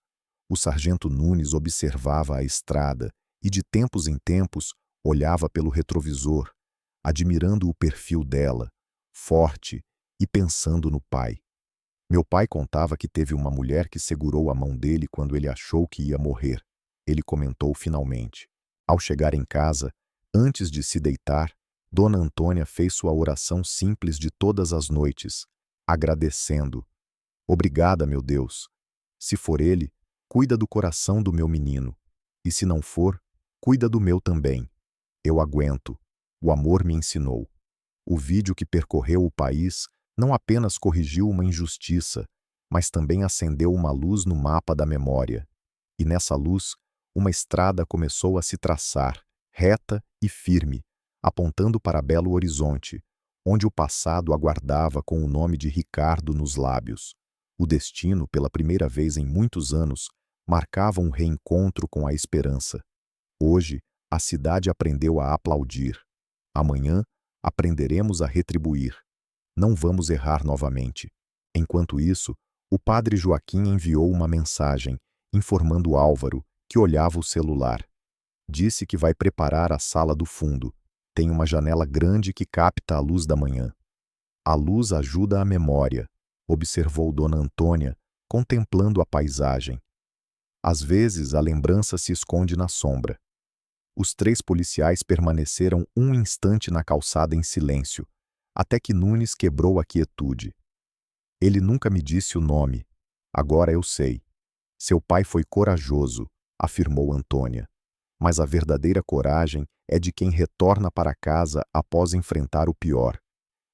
O sargento Nunes observava a estrada e, de tempos em tempos, olhava pelo retrovisor, admirando o perfil dela, forte, e pensando no pai. "Meu pai contava que teve uma mulher que segurou a mão dele quando ele achou que ia morrer", ele comentou finalmente. Ao chegar em casa, antes de se deitar, Dona Antônia fez sua oração simples de todas as noites, agradecendo. "Obrigada, meu Deus. Se for ele, cuida do coração do meu menino. E se não for, cuida do meu também. Eu aguento. O amor me ensinou." O vídeo que percorreu o país não apenas corrigiu uma injustiça, mas também acendeu uma luz no mapa da memória. E nessa luz, uma estrada começou a se traçar, reta e firme, apontando para belo horizonte, onde o passado aguardava com o nome de Ricardo nos lábios. O destino, pela primeira vez em muitos anos, marcava um reencontro com a esperança. Hoje, a cidade aprendeu a aplaudir. Amanhã, aprenderemos a retribuir. Não vamos errar novamente. Enquanto isso, o padre Joaquim enviou uma mensagem, informando Álvaro, que olhava o celular. Disse que vai preparar a sala do fundo. Tem uma janela grande que capta a luz da manhã. A luz ajuda a memória, observou Dona Antônia, contemplando a paisagem. Às vezes, a lembrança se esconde na sombra. Os 3 policiais permaneceram um instante na calçada em silêncio, até que Nunes quebrou a quietude. Ele nunca me disse o nome. Agora eu sei. Seu pai foi corajoso, afirmou Antônia. Mas a verdadeira coragem é de quem retorna para casa após enfrentar o pior.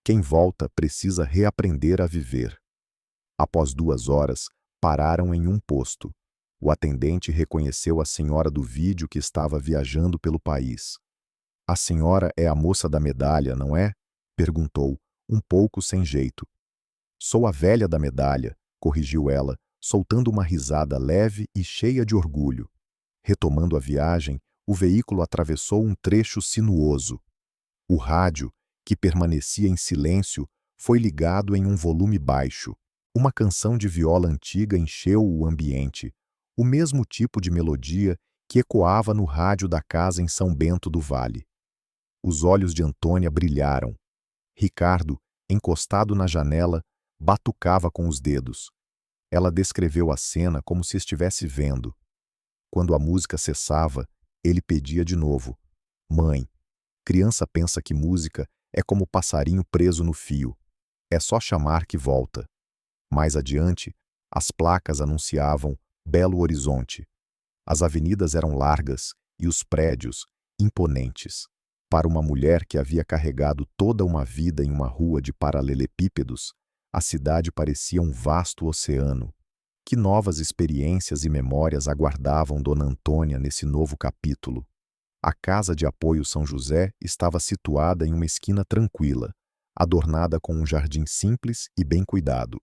Quem volta precisa reaprender a viver. Após 2 horas, pararam em um posto. O atendente reconheceu a senhora do vídeo que estava viajando pelo país. A senhora é a moça da medalha, não é? Perguntou, um pouco sem jeito. Sou a velha da medalha, corrigiu ela, soltando uma risada leve e cheia de orgulho. Retomando a viagem, o veículo atravessou um trecho sinuoso. O rádio, que permanecia em silêncio, foi ligado em um volume baixo. Uma canção de viola antiga encheu o ambiente, o mesmo tipo de melodia que ecoava no rádio da casa em São Bento do Vale. Os olhos de Antônia brilharam. Ricardo, encostado na janela, batucava com os dedos. Ela descreveu a cena como se estivesse vendo. Quando a música cessava, ele pedia de novo. Mãe, criança pensa que música é como passarinho preso no fio. É só chamar que volta. Mais adiante, as placas anunciavam Belo Horizonte. As avenidas eram largas e os prédios imponentes. Para uma mulher que havia carregado toda uma vida em uma rua de paralelepípedos, a cidade parecia um vasto oceano. Que novas experiências e memórias aguardavam Dona Antônia nesse novo capítulo? A Casa de Apoio São José estava situada em uma esquina tranquila, adornada com um jardim simples e bem cuidado.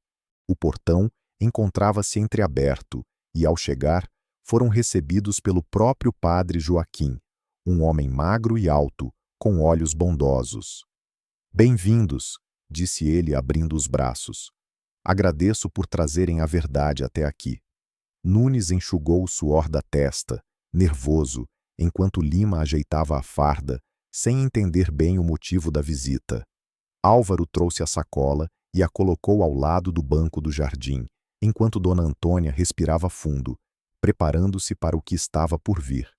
O portão encontrava-se entreaberto e, ao chegar, foram recebidos pelo próprio padre Joaquim, um homem magro e alto, com olhos bondosos. Bem-vindos, disse ele abrindo os braços. Agradeço por trazerem a verdade até aqui. Nunes enxugou o suor da testa, nervoso, enquanto Lima ajeitava a farda, sem entender bem o motivo da visita. Álvaro trouxe a sacola e a colocou ao lado do banco do jardim, enquanto Dona Antônia respirava fundo, preparando-se para o que estava por vir.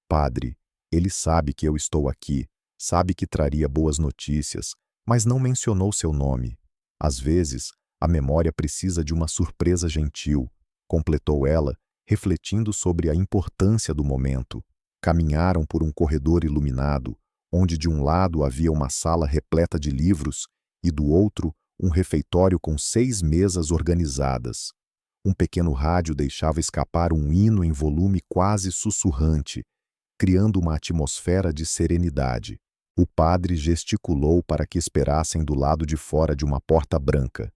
Padre, ele sabe que eu estou aqui, sabe que traria boas notícias, mas não mencionou seu nome. Às vezes, a memória precisa de uma surpresa gentil, completou ela, refletindo sobre a importância do momento. Caminharam por um corredor iluminado, onde de um lado havia uma sala repleta de livros e do outro um refeitório com 6 mesas organizadas. Um pequeno rádio deixava escapar um hino em volume quase sussurrante, criando uma atmosfera de serenidade. O padre gesticulou para que esperassem do lado de fora de uma porta branca.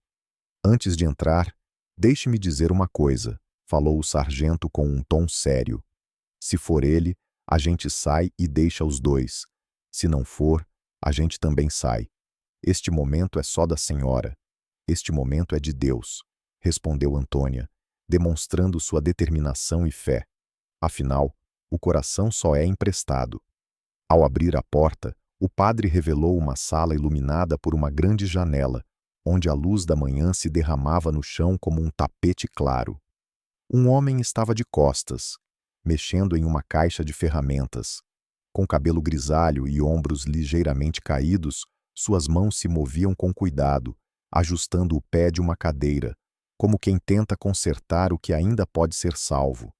Antes de entrar, deixe-me dizer uma coisa, falou o sargento com um tom sério. Se for ele, a gente sai e deixa os 2. Se não for, a gente também sai. Este momento é só da senhora. Este momento é de Deus, respondeu Antônia, demonstrando sua determinação e fé. Afinal, o coração só é emprestado. Ao abrir a porta, o padre revelou uma sala iluminada por uma grande janela, onde a luz da manhã se derramava no chão como um tapete claro. Um homem estava de costas, mexendo em uma caixa de ferramentas. Com cabelo grisalho e ombros ligeiramente caídos, suas mãos se moviam com cuidado, ajustando o pé de uma cadeira, como quem tenta consertar o que ainda pode ser salvo.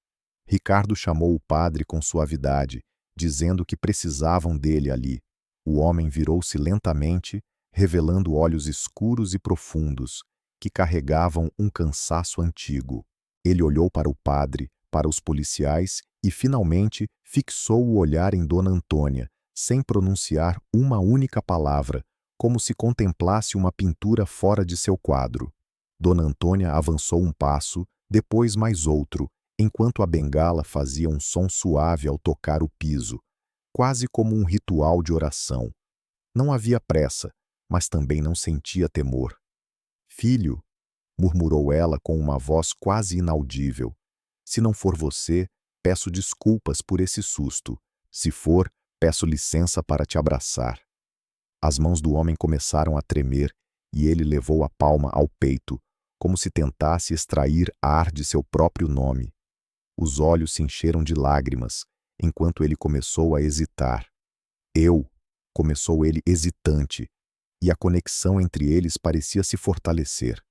Ricardo chamou o padre com suavidade, dizendo que precisavam dele ali. O homem virou-se lentamente, revelando olhos escuros e profundos, que carregavam um cansaço antigo. Ele olhou para o padre, para os policiais e, finalmente, fixou o olhar em Dona Antônia, sem pronunciar uma única palavra, como se contemplasse uma pintura fora de seu quadro. Dona Antônia avançou um passo, depois mais outro, enquanto a bengala fazia um som suave ao tocar o piso, quase como um ritual de oração. Não havia pressa, mas também não sentia temor. "Filho", murmurou ela com uma voz quase inaudível, "se não for você, peço desculpas por esse susto. Se for, peço licença para te abraçar." As mãos do homem começaram a tremer e ele levou a palma ao peito, como se tentasse extrair ar de seu próprio nome. Os olhos se encheram de lágrimas, enquanto ele começou a hesitar. "Eu", começou ele hesitante, e a conexão entre eles parecia se fortalecer.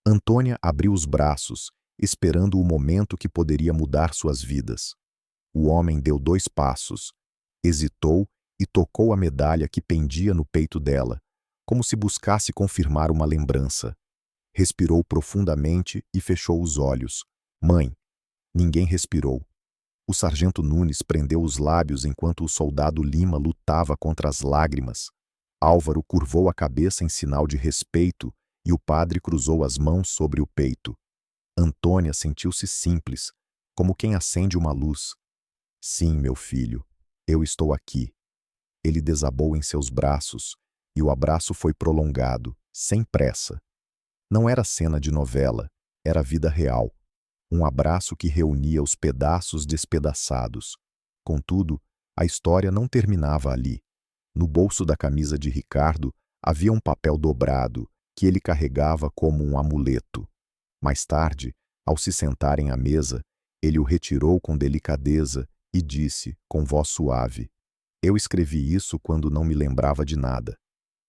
Antônia abriu os braços, esperando o momento que poderia mudar suas vidas. O homem deu 2 passos, hesitou e tocou a medalha que pendia no peito dela, como se buscasse confirmar uma lembrança. Respirou profundamente e fechou os olhos. "Mãe." Ninguém respirou. O sargento Nunes prendeu os lábios enquanto o soldado Lima lutava contra as lágrimas. Álvaro curvou a cabeça em sinal de respeito e o padre cruzou as mãos sobre o peito. Antônia sentiu-se simples, como quem acende uma luz. "Sim, meu filho, eu estou aqui." Ele desabou em seus braços e o abraço foi prolongado, sem pressa. Não era cena de novela, era vida real. Um abraço que reunia os pedaços despedaçados. Contudo, a história não terminava ali. No bolso da camisa de Ricardo havia um papel dobrado, que ele carregava como um amuleto. Mais tarde, ao se sentarem à mesa, ele o retirou com delicadeza e disse, com voz suave: "Eu escrevi isso quando não me lembrava de nada.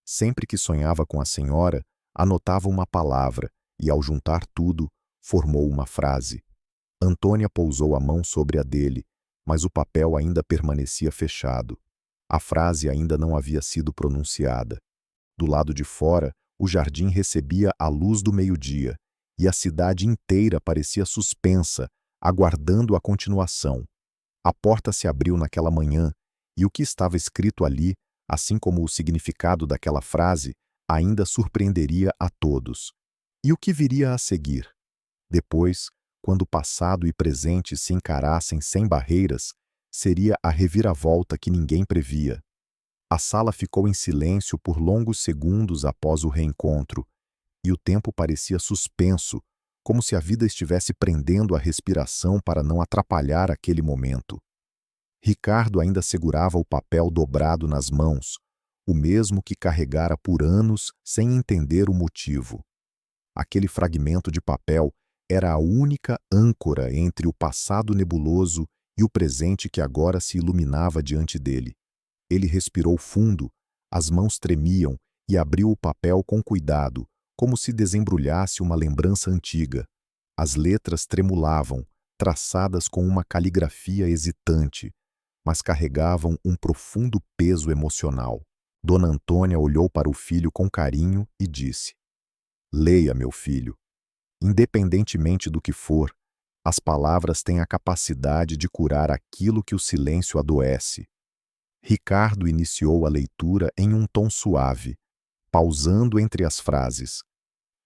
Sempre que sonhava com a senhora, anotava uma palavra e, ao juntar tudo, formou uma frase." Antônia pousou a mão sobre a dele, mas o papel ainda permanecia fechado. A frase ainda não havia sido pronunciada. Do lado de fora, o jardim recebia a luz do meio-dia, e a cidade inteira parecia suspensa, aguardando a continuação. A porta se abriu naquela manhã, e o que estava escrito ali, assim como o significado daquela frase, ainda surpreenderia a todos. E o que viria a seguir? Depois, quando passado e presente se encarassem sem barreiras, seria a reviravolta que ninguém previa. A sala ficou em silêncio por longos segundos após o reencontro, e o tempo parecia suspenso, como se a vida estivesse prendendo a respiração para não atrapalhar aquele momento. Ricardo ainda segurava o papel dobrado nas mãos, o mesmo que carregara por anos sem entender o motivo. Aquele fragmento de papel era a única âncora entre o passado nebuloso e o presente que agora se iluminava diante dele. Ele respirou fundo, as mãos tremiam e abriu o papel com cuidado, como se desembrulhasse uma lembrança antiga. As letras tremulavam, traçadas com uma caligrafia hesitante, mas carregavam um profundo peso emocional. Dona Antônia olhou para o filho com carinho e disse: "Leia, meu filho. Independentemente do que for, as palavras têm a capacidade de curar aquilo que o silêncio adoece." Ricardo iniciou a leitura em um tom suave, pausando entre as frases.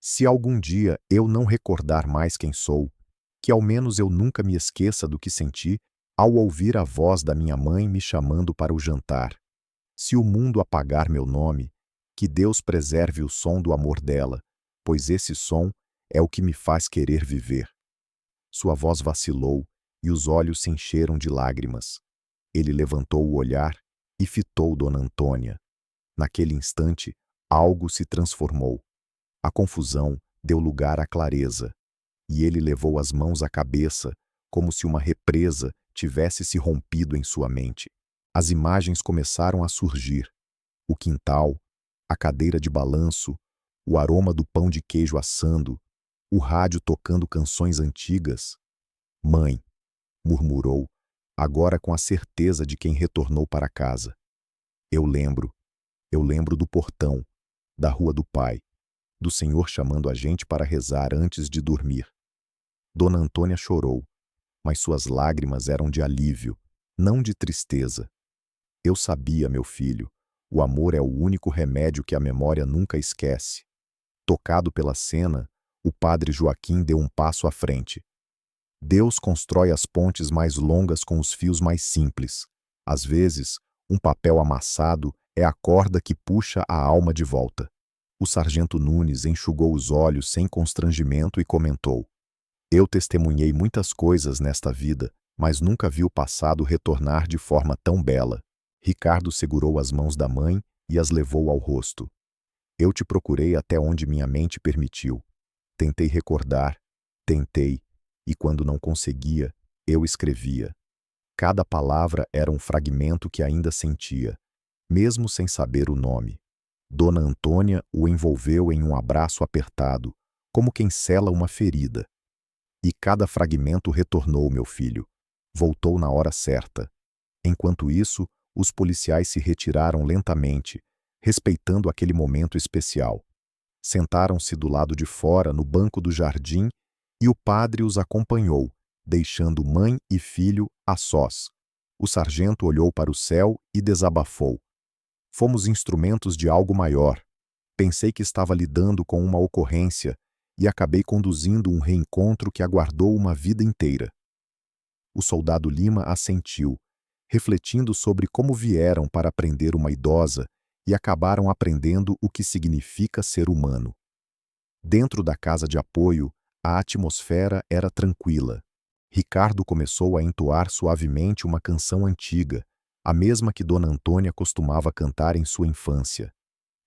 "Se algum dia eu não recordar mais quem sou, que ao menos eu nunca me esqueça do que senti ao ouvir a voz da minha mãe me chamando para o jantar. Se o mundo apagar meu nome, que Deus preserve o som do amor dela, pois esse som é o que me faz querer viver." Sua voz vacilou e os olhos se encheram de lágrimas. Ele levantou o olhar e fitou Dona Antônia. Naquele instante, algo se transformou. A confusão deu lugar à clareza, e ele levou as mãos à cabeça, como se uma represa tivesse se rompido em sua mente. As imagens começaram a surgir. O quintal, a cadeira de balanço, o aroma do pão de queijo assando, o rádio tocando canções antigas. "Mãe", murmurou, agora com a certeza de quem retornou para casa. Eu lembro do portão, da rua do pai, do Senhor chamando a gente para rezar antes de dormir. Dona Antônia chorou, mas suas lágrimas eram de alívio, não de tristeza. Eu sabia, meu filho, o amor é o único remédio que a memória nunca esquece. Tocado pela cena, o padre Joaquim deu um passo à frente. Deus constrói as pontes mais longas com os fios mais simples. Às vezes, um papel amassado é a corda que puxa a alma de volta. O sargento Nunes enxugou os olhos sem constrangimento e comentou: Eu testemunhei muitas coisas nesta vida, mas nunca vi o passado retornar de forma tão bela. Ricardo segurou as mãos da mãe e as levou ao rosto. Eu te procurei até onde minha mente permitiu. Tentei recordar, tentei, e quando não conseguia, eu escrevia. Cada palavra era um fragmento que ainda sentia, mesmo sem saber o nome. Dona Antônia o envolveu em um abraço apertado, como quem sela uma ferida. E cada fragmento retornou, meu filho. Voltou na hora certa. Enquanto isso, os policiais se retiraram lentamente, respeitando aquele momento especial. Sentaram-se do lado de fora, no banco do jardim, e o padre os acompanhou, deixando mãe e filho a sós. O sargento olhou para o céu e desabafou. Fomos instrumentos de algo maior. Pensei que estava lidando com uma ocorrência e acabei conduzindo um reencontro que aguardou uma vida inteira. O soldado Lima assentiu, refletindo sobre como vieram para prender uma idosa e acabaram aprendendo o que significa ser humano. Dentro da casa de apoio, a atmosfera era tranquila. Ricardo começou a entoar suavemente uma canção antiga, a mesma que Dona Antônia costumava cantar em sua infância.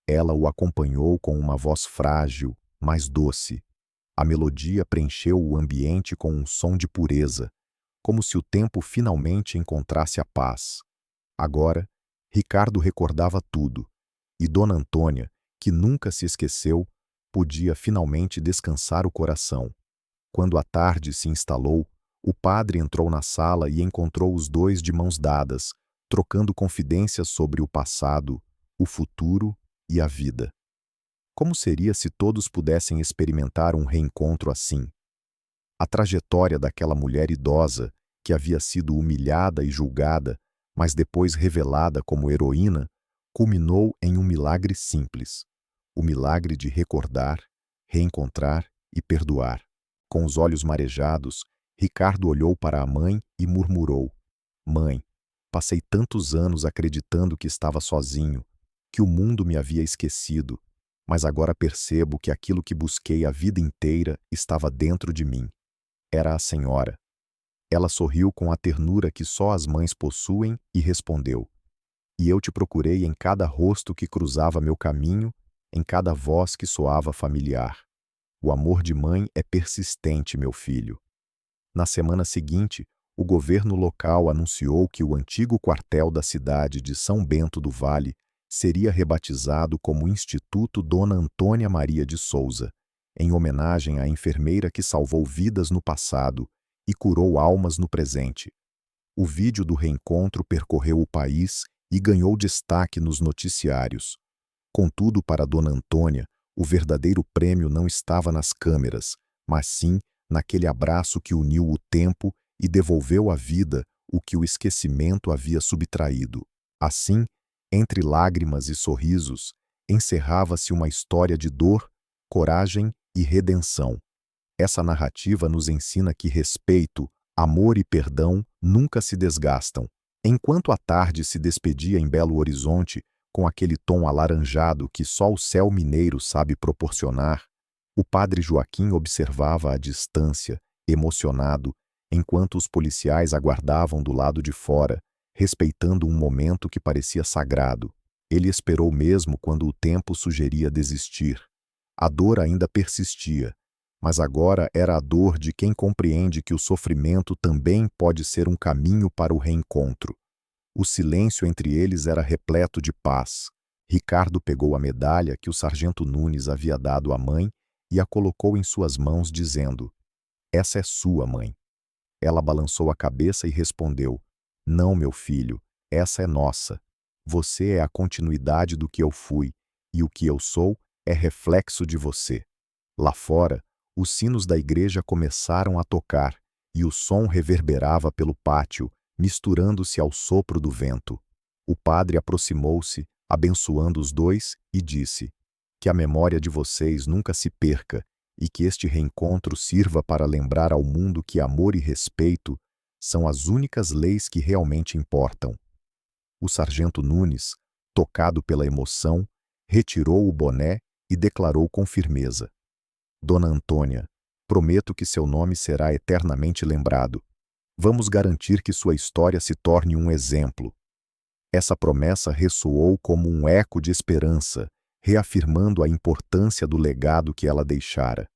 Ela o acompanhou com uma voz frágil, mas doce. A melodia preencheu o ambiente com um som de pureza, como se o tempo finalmente encontrasse a paz. Agora, Ricardo recordava tudo, e Dona Antônia, que nunca se esqueceu, podia finalmente descansar o coração. Quando a tarde se instalou, o padre entrou na sala e encontrou os dois de mãos dadas, trocando confidências sobre o passado, o futuro e a vida. Como seria se todos pudessem experimentar um reencontro assim? A trajetória daquela mulher idosa, que havia sido humilhada e julgada, mas depois revelada como heroína, culminou em um milagre simples: o milagre de recordar, reencontrar e perdoar. Com os olhos marejados, Ricardo olhou para a mãe e murmurou: Mãe, passei tantos anos acreditando que estava sozinho, que o mundo me havia esquecido, mas agora percebo que aquilo que busquei a vida inteira estava dentro de mim. Era a senhora. Ela sorriu com a ternura que só as mães possuem e respondeu: E eu te procurei em cada rosto que cruzava meu caminho, em cada voz que soava familiar. O amor de mãe é persistente, meu filho. Na semana seguinte, o governo local anunciou que o antigo quartel da cidade de São Bento do Vale seria rebatizado como Instituto Dona Antônia Maria de Souza, em homenagem à enfermeira que salvou vidas no passado e curou almas no presente. O vídeo do reencontro percorreu o país e ganhou destaque nos noticiários. Contudo, para Dona Antônia, o verdadeiro prêmio não estava nas câmeras, mas sim naquele abraço que uniu o tempo e devolveu à vida o que o esquecimento havia subtraído. Assim, entre lágrimas e sorrisos, encerrava-se uma história de dor, coragem e redenção. Essa narrativa nos ensina que respeito, amor e perdão nunca se desgastam. Enquanto a tarde se despedia em Belo Horizonte, com aquele tom alaranjado que só o céu mineiro sabe proporcionar, o padre Joaquim observava à distância, emocionado, enquanto os policiais aguardavam do lado de fora, respeitando um momento que parecia sagrado. Ele esperou mesmo quando o tempo sugeria desistir. A dor ainda persistia, mas agora era a dor de quem compreende que o sofrimento também pode ser um caminho para o reencontro. O silêncio entre eles era repleto de paz. Ricardo pegou a medalha que o sargento Nunes havia dado à mãe e a colocou em suas mãos, dizendo: Essa é sua, mãe. Ela balançou a cabeça e respondeu: Não, meu filho, essa é nossa. Você é a continuidade do que eu fui, e o que eu sou é reflexo de você. Lá fora, os sinos da igreja começaram a tocar e o som reverberava pelo pátio, misturando-se ao sopro do vento. O padre aproximou-se, abençoando os dois, e disse: que a memória de vocês nunca se perca e que este reencontro sirva para lembrar ao mundo que amor e respeito são as únicas leis que realmente importam. O sargento Nunes, tocado pela emoção, retirou o boné e declarou com firmeza: Dona Antônia, prometo que seu nome será eternamente lembrado. Vamos garantir que sua história se torne um exemplo. Essa promessa ressoou como um eco de esperança, reafirmando a importância do legado que ela deixara.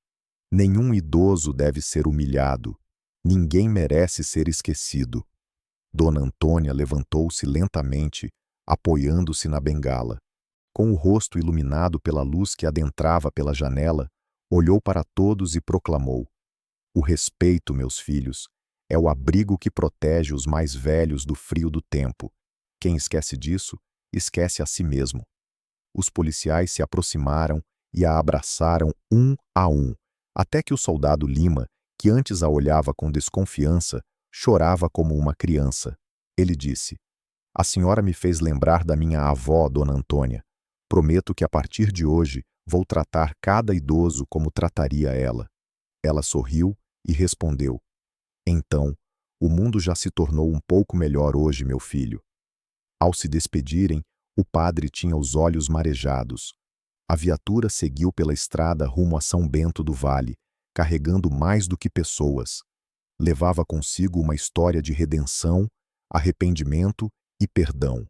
Nenhum idoso deve ser humilhado. Ninguém merece ser esquecido. Dona Antônia levantou-se lentamente, apoiando-se na bengala. Com o rosto iluminado pela luz que adentrava pela janela, olhou para todos e proclamou: o respeito, meus filhos, é o abrigo que protege os mais velhos do frio do tempo. Quem esquece disso, esquece a si mesmo. Os policiais se aproximaram e a abraçaram um a um, até que o soldado Lima, que antes a olhava com desconfiança, chorava como uma criança. Ele disse: a senhora me fez lembrar da minha avó, Dona Antônia. Prometo que a partir de hoje vou tratar cada idoso como trataria ela. Ela sorriu e respondeu: então, o mundo já se tornou um pouco melhor hoje, meu filho. Ao se despedirem, o padre tinha os olhos marejados. A viatura seguiu pela estrada rumo a São Bento do Vale, carregando mais do que pessoas. Levava consigo uma história de redenção, arrependimento e perdão.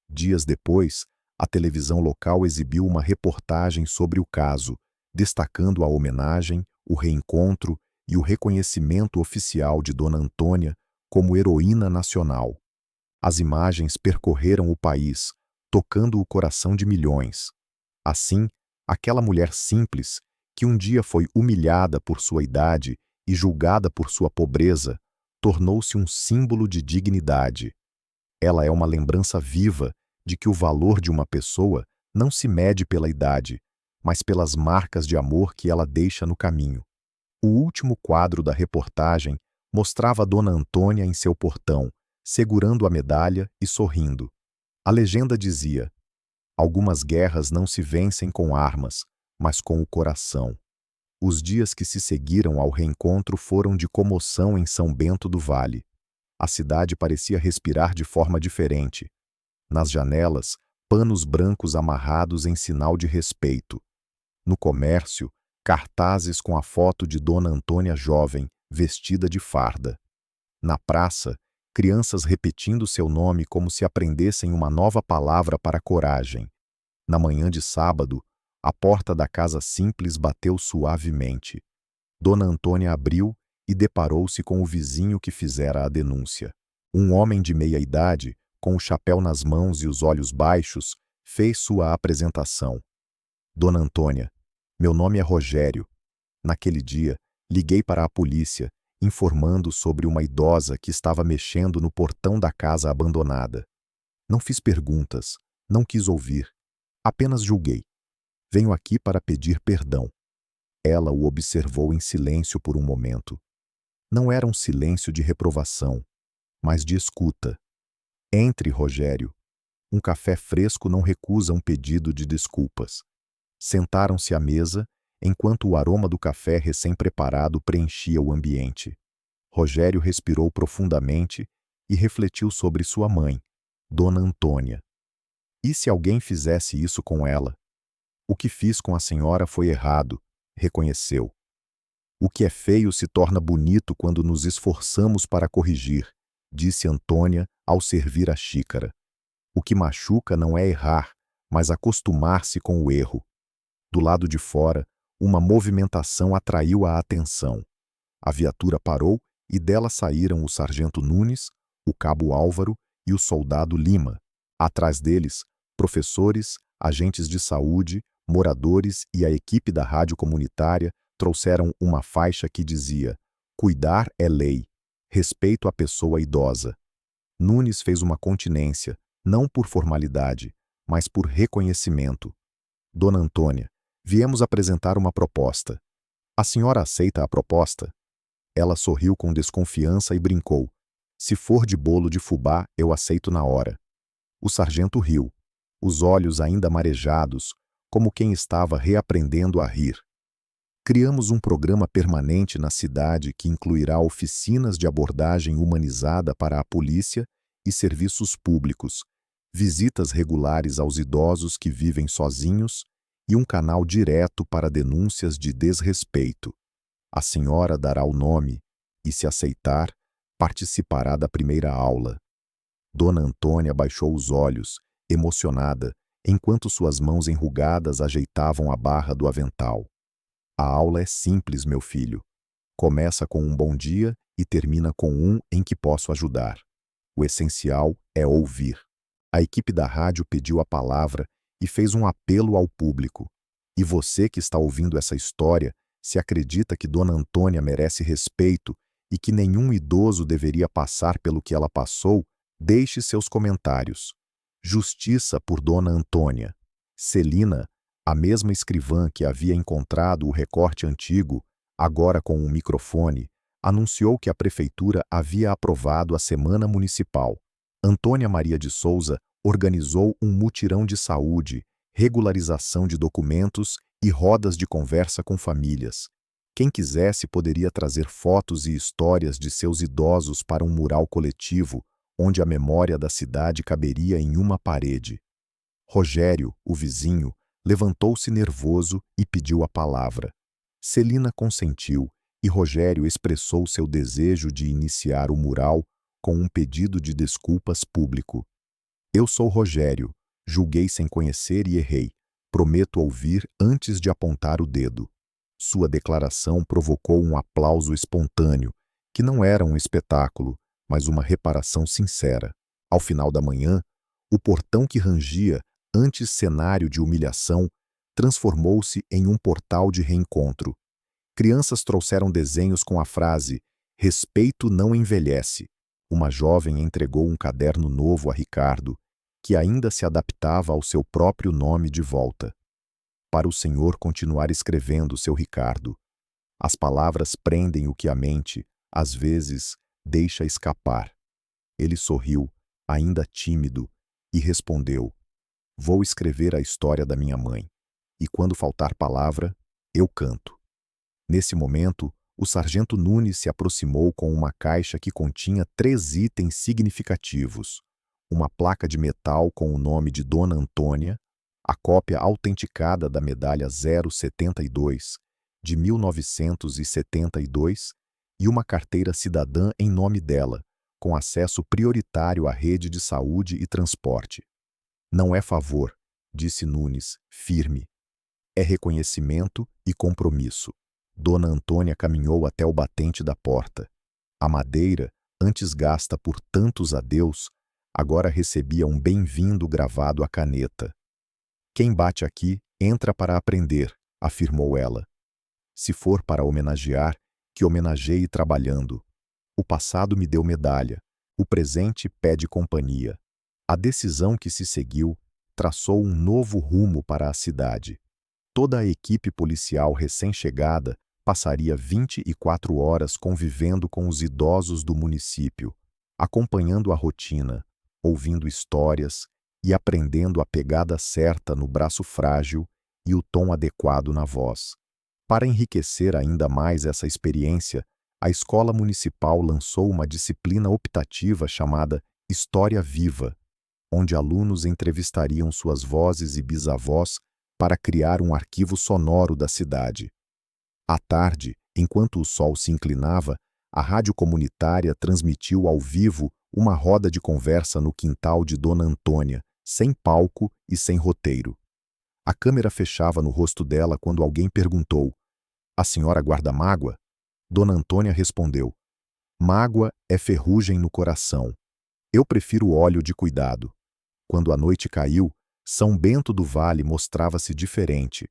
Dias depois, a televisão local exibiu uma reportagem sobre o caso, destacando a homenagem, o reencontro e o reconhecimento oficial de Dona Antônia como heroína nacional. As imagens percorreram o país, tocando o coração de milhões. Assim, aquela mulher simples, que um dia foi humilhada por sua idade e julgada por sua pobreza, tornou-se um símbolo de dignidade. Ela é uma lembrança viva de que o valor de uma pessoa não se mede pela idade, mas pelas marcas de amor que ela deixa no caminho. O último quadro da reportagem mostrava Dona Antônia em seu portão, segurando a medalha e sorrindo. A legenda dizia: algumas guerras não se vencem com armas, mas com o coração. Os dias que se seguiram ao reencontro foram de comoção em São Bento do Vale. A cidade parecia respirar de forma diferente. Nas janelas, panos brancos amarrados em sinal de respeito. No comércio, cartazes com a foto de Dona Antônia jovem, vestida de farda. Na praça, crianças repetindo seu nome como se aprendessem uma nova palavra para coragem. Na manhã de sábado, a porta da casa simples bateu suavemente. Dona Antônia abriu e deparou-se com o vizinho que fizera a denúncia. Um homem de meia idade, com o chapéu nas mãos e os olhos baixos, fez sua apresentação. Dona Antônia, meu nome é Rogério. Naquele dia, liguei para a polícia, informando sobre uma idosa que estava mexendo no portão da casa abandonada. Não fiz perguntas, não quis ouvir, apenas julguei. Venho aqui para pedir perdão. Ela o observou em silêncio por um momento. Não era um silêncio de reprovação, mas de escuta. Entre, Rogério. Um café fresco não recusa um pedido de desculpas. Sentaram-se à mesa, enquanto o aroma do café recém-preparado preenchia o ambiente. Rogério respirou profundamente e refletiu sobre sua mãe, Dona Antônia. E se alguém fizesse isso com ela? O que fiz com a senhora foi errado, reconheceu. O que é feio se torna bonito quando nos esforçamos para corrigir, disse Antônia ao servir a xícara. O que machuca não é errar, mas acostumar-se com o erro. Do lado de fora, uma movimentação atraiu a atenção. A viatura parou e dela saíram o sargento Nunes, o cabo Álvaro e o soldado Lima. Atrás deles, professores, agentes de saúde, moradores e a equipe da rádio comunitária trouxeram uma faixa que dizia: cuidar é lei, respeito à pessoa idosa. Nunes fez uma continência, não por formalidade, mas por reconhecimento. Dona Antônia, viemos apresentar uma proposta. A senhora aceita a proposta? Ela sorriu com desconfiança e brincou. Se for de bolo de fubá, eu aceito na hora. O sargento riu, os olhos ainda marejados, como quem estava reaprendendo a rir. Criamos um programa permanente na cidade que incluirá oficinas de abordagem humanizada para a polícia e serviços públicos, visitas regulares aos idosos que vivem sozinhos e um canal direto para denúncias de desrespeito. A senhora dará o nome e, se aceitar, participará da primeira aula. Dona Antônia baixou os olhos, emocionada, enquanto suas mãos enrugadas ajeitavam a barra do avental. A aula é simples, meu filho. Começa com um bom dia e termina com um em que posso ajudar. O essencial é ouvir. A equipe da rádio pediu a palavra e fez um apelo ao público. E você que está ouvindo essa história, se acredita que Dona Antônia merece respeito e que nenhum idoso deveria passar pelo que ela passou, deixe seus comentários. Justiça por Dona Antônia. Celina, a mesma escrivã que havia encontrado o recorte antigo, agora com um microfone, anunciou que a prefeitura havia aprovado a Semana Municipal. Antônia Maria de Souza organizou um mutirão de saúde, regularização de documentos e rodas de conversa com famílias. Quem quisesse poderia trazer fotos e histórias de seus idosos para um mural coletivo, onde a memória da cidade caberia em uma parede. Rogério, o vizinho, levantou-se nervoso e pediu a palavra. Celina consentiu e Rogério expressou seu desejo de iniciar o mural com um pedido de desculpas público. Eu sou Rogério, julguei sem conhecer e errei. Prometo ouvir antes de apontar o dedo. Sua declaração provocou um aplauso espontâneo, que não era um espetáculo, mas uma reparação sincera. Ao final da manhã, o portão que rangia, antes cenário de humilhação, transformou-se em um portal de reencontro. Crianças trouxeram desenhos com a frase "Respeito não envelhece". Uma jovem entregou um caderno novo a Ricardo, que ainda se adaptava ao seu próprio nome de volta. Para o senhor continuar escrevendo, seu Ricardo. As palavras prendem o que a mente, às vezes, deixa escapar. Ele sorriu, ainda tímido, e respondeu: Vou escrever a história da minha mãe. E quando faltar palavra, eu canto. Nesse momento, o sargento Nunes se aproximou com uma caixa que continha 3 itens significativos: uma placa de metal com o nome de Dona Antônia, a cópia autenticada da medalha 072, de 1972, e uma carteira cidadã em nome dela, com acesso prioritário à rede de saúde e transporte. Não é favor, disse Nunes, firme. É reconhecimento e compromisso. Dona Antônia caminhou até o batente da porta. A madeira, antes gasta por tantos adeus, agora recebia um bem-vindo gravado à caneta. Quem bate aqui, entra para aprender, afirmou ela. Se for para homenagear, que homenageie trabalhando. O passado me deu medalha, o presente pede companhia. A decisão que se seguiu traçou um novo rumo para a cidade. Toda a equipe policial recém-chegada passaria 24 horas convivendo com os idosos do município, acompanhando a rotina, ouvindo histórias e aprendendo a pegada certa no braço frágil e o tom adequado na voz. Para enriquecer ainda mais essa experiência, a Escola Municipal lançou uma disciplina optativa chamada História Viva, onde alunos entrevistariam suas vozes e bisavós para criar um arquivo sonoro da cidade. À tarde, enquanto o sol se inclinava, a rádio comunitária transmitiu ao vivo uma roda de conversa no quintal de Dona Antônia, sem palco e sem roteiro. A câmera fechava no rosto dela quando alguém perguntou: "A senhora guarda mágoa?" Dona Antônia respondeu: "Mágoa é ferrugem no coração. Eu prefiro óleo de cuidado." Quando a noite caiu, São Bento do Vale mostrava-se diferente.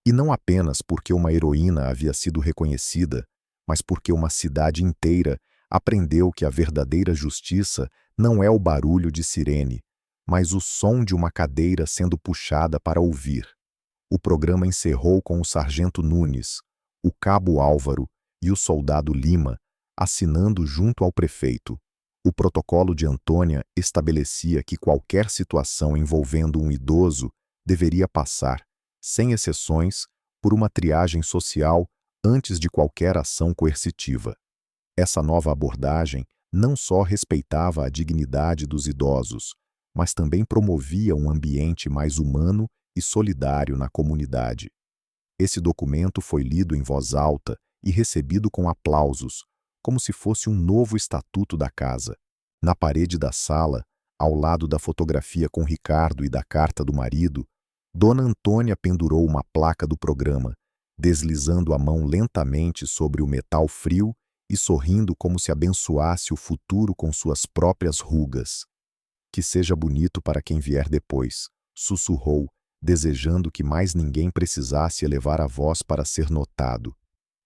E não apenas porque uma heroína havia sido reconhecida, mas porque uma cidade inteira aprendeu que a verdadeira justiça não é o barulho de sirene, mas o som de uma cadeira sendo puxada para ouvir. O programa encerrou com o sargento Nunes, o cabo Álvaro e o soldado Lima assinando junto ao prefeito. O protocolo de Antônia estabelecia que qualquer situação envolvendo um idoso deveria passar, sem exceções, por uma triagem social antes de qualquer ação coercitiva. Essa nova abordagem não só respeitava a dignidade dos idosos, mas também promovia um ambiente mais humano e solidário na comunidade. Esse documento foi lido em voz alta e recebido com aplausos, como se fosse um novo estatuto da casa. Na parede da sala, ao lado da fotografia com Ricardo e da carta do marido, Dona Antônia pendurou uma placa do programa, deslizando a mão lentamente sobre o metal frio e sorrindo como se abençoasse o futuro com suas próprias rugas. Que seja bonito para quem vier depois, sussurrou, desejando que mais ninguém precisasse elevar a voz para ser notado.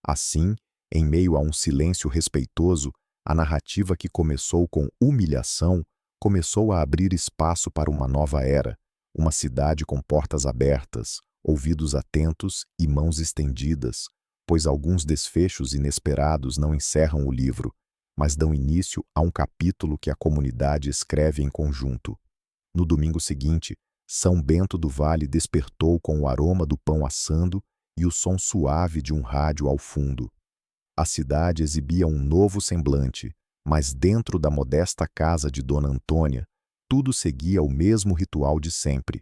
Assim, em meio a um silêncio respeitoso, a narrativa que começou com humilhação começou a abrir espaço para uma nova era, uma cidade com portas abertas, ouvidos atentos e mãos estendidas, pois alguns desfechos inesperados não encerram o livro, mas dão início a um capítulo que a comunidade escreve em conjunto. No domingo seguinte, São Bento do Vale despertou com o aroma do pão assando e o som suave de um rádio ao fundo. A cidade exibia um novo semblante, mas dentro da modesta casa de Dona Antônia, tudo seguia o mesmo ritual de sempre.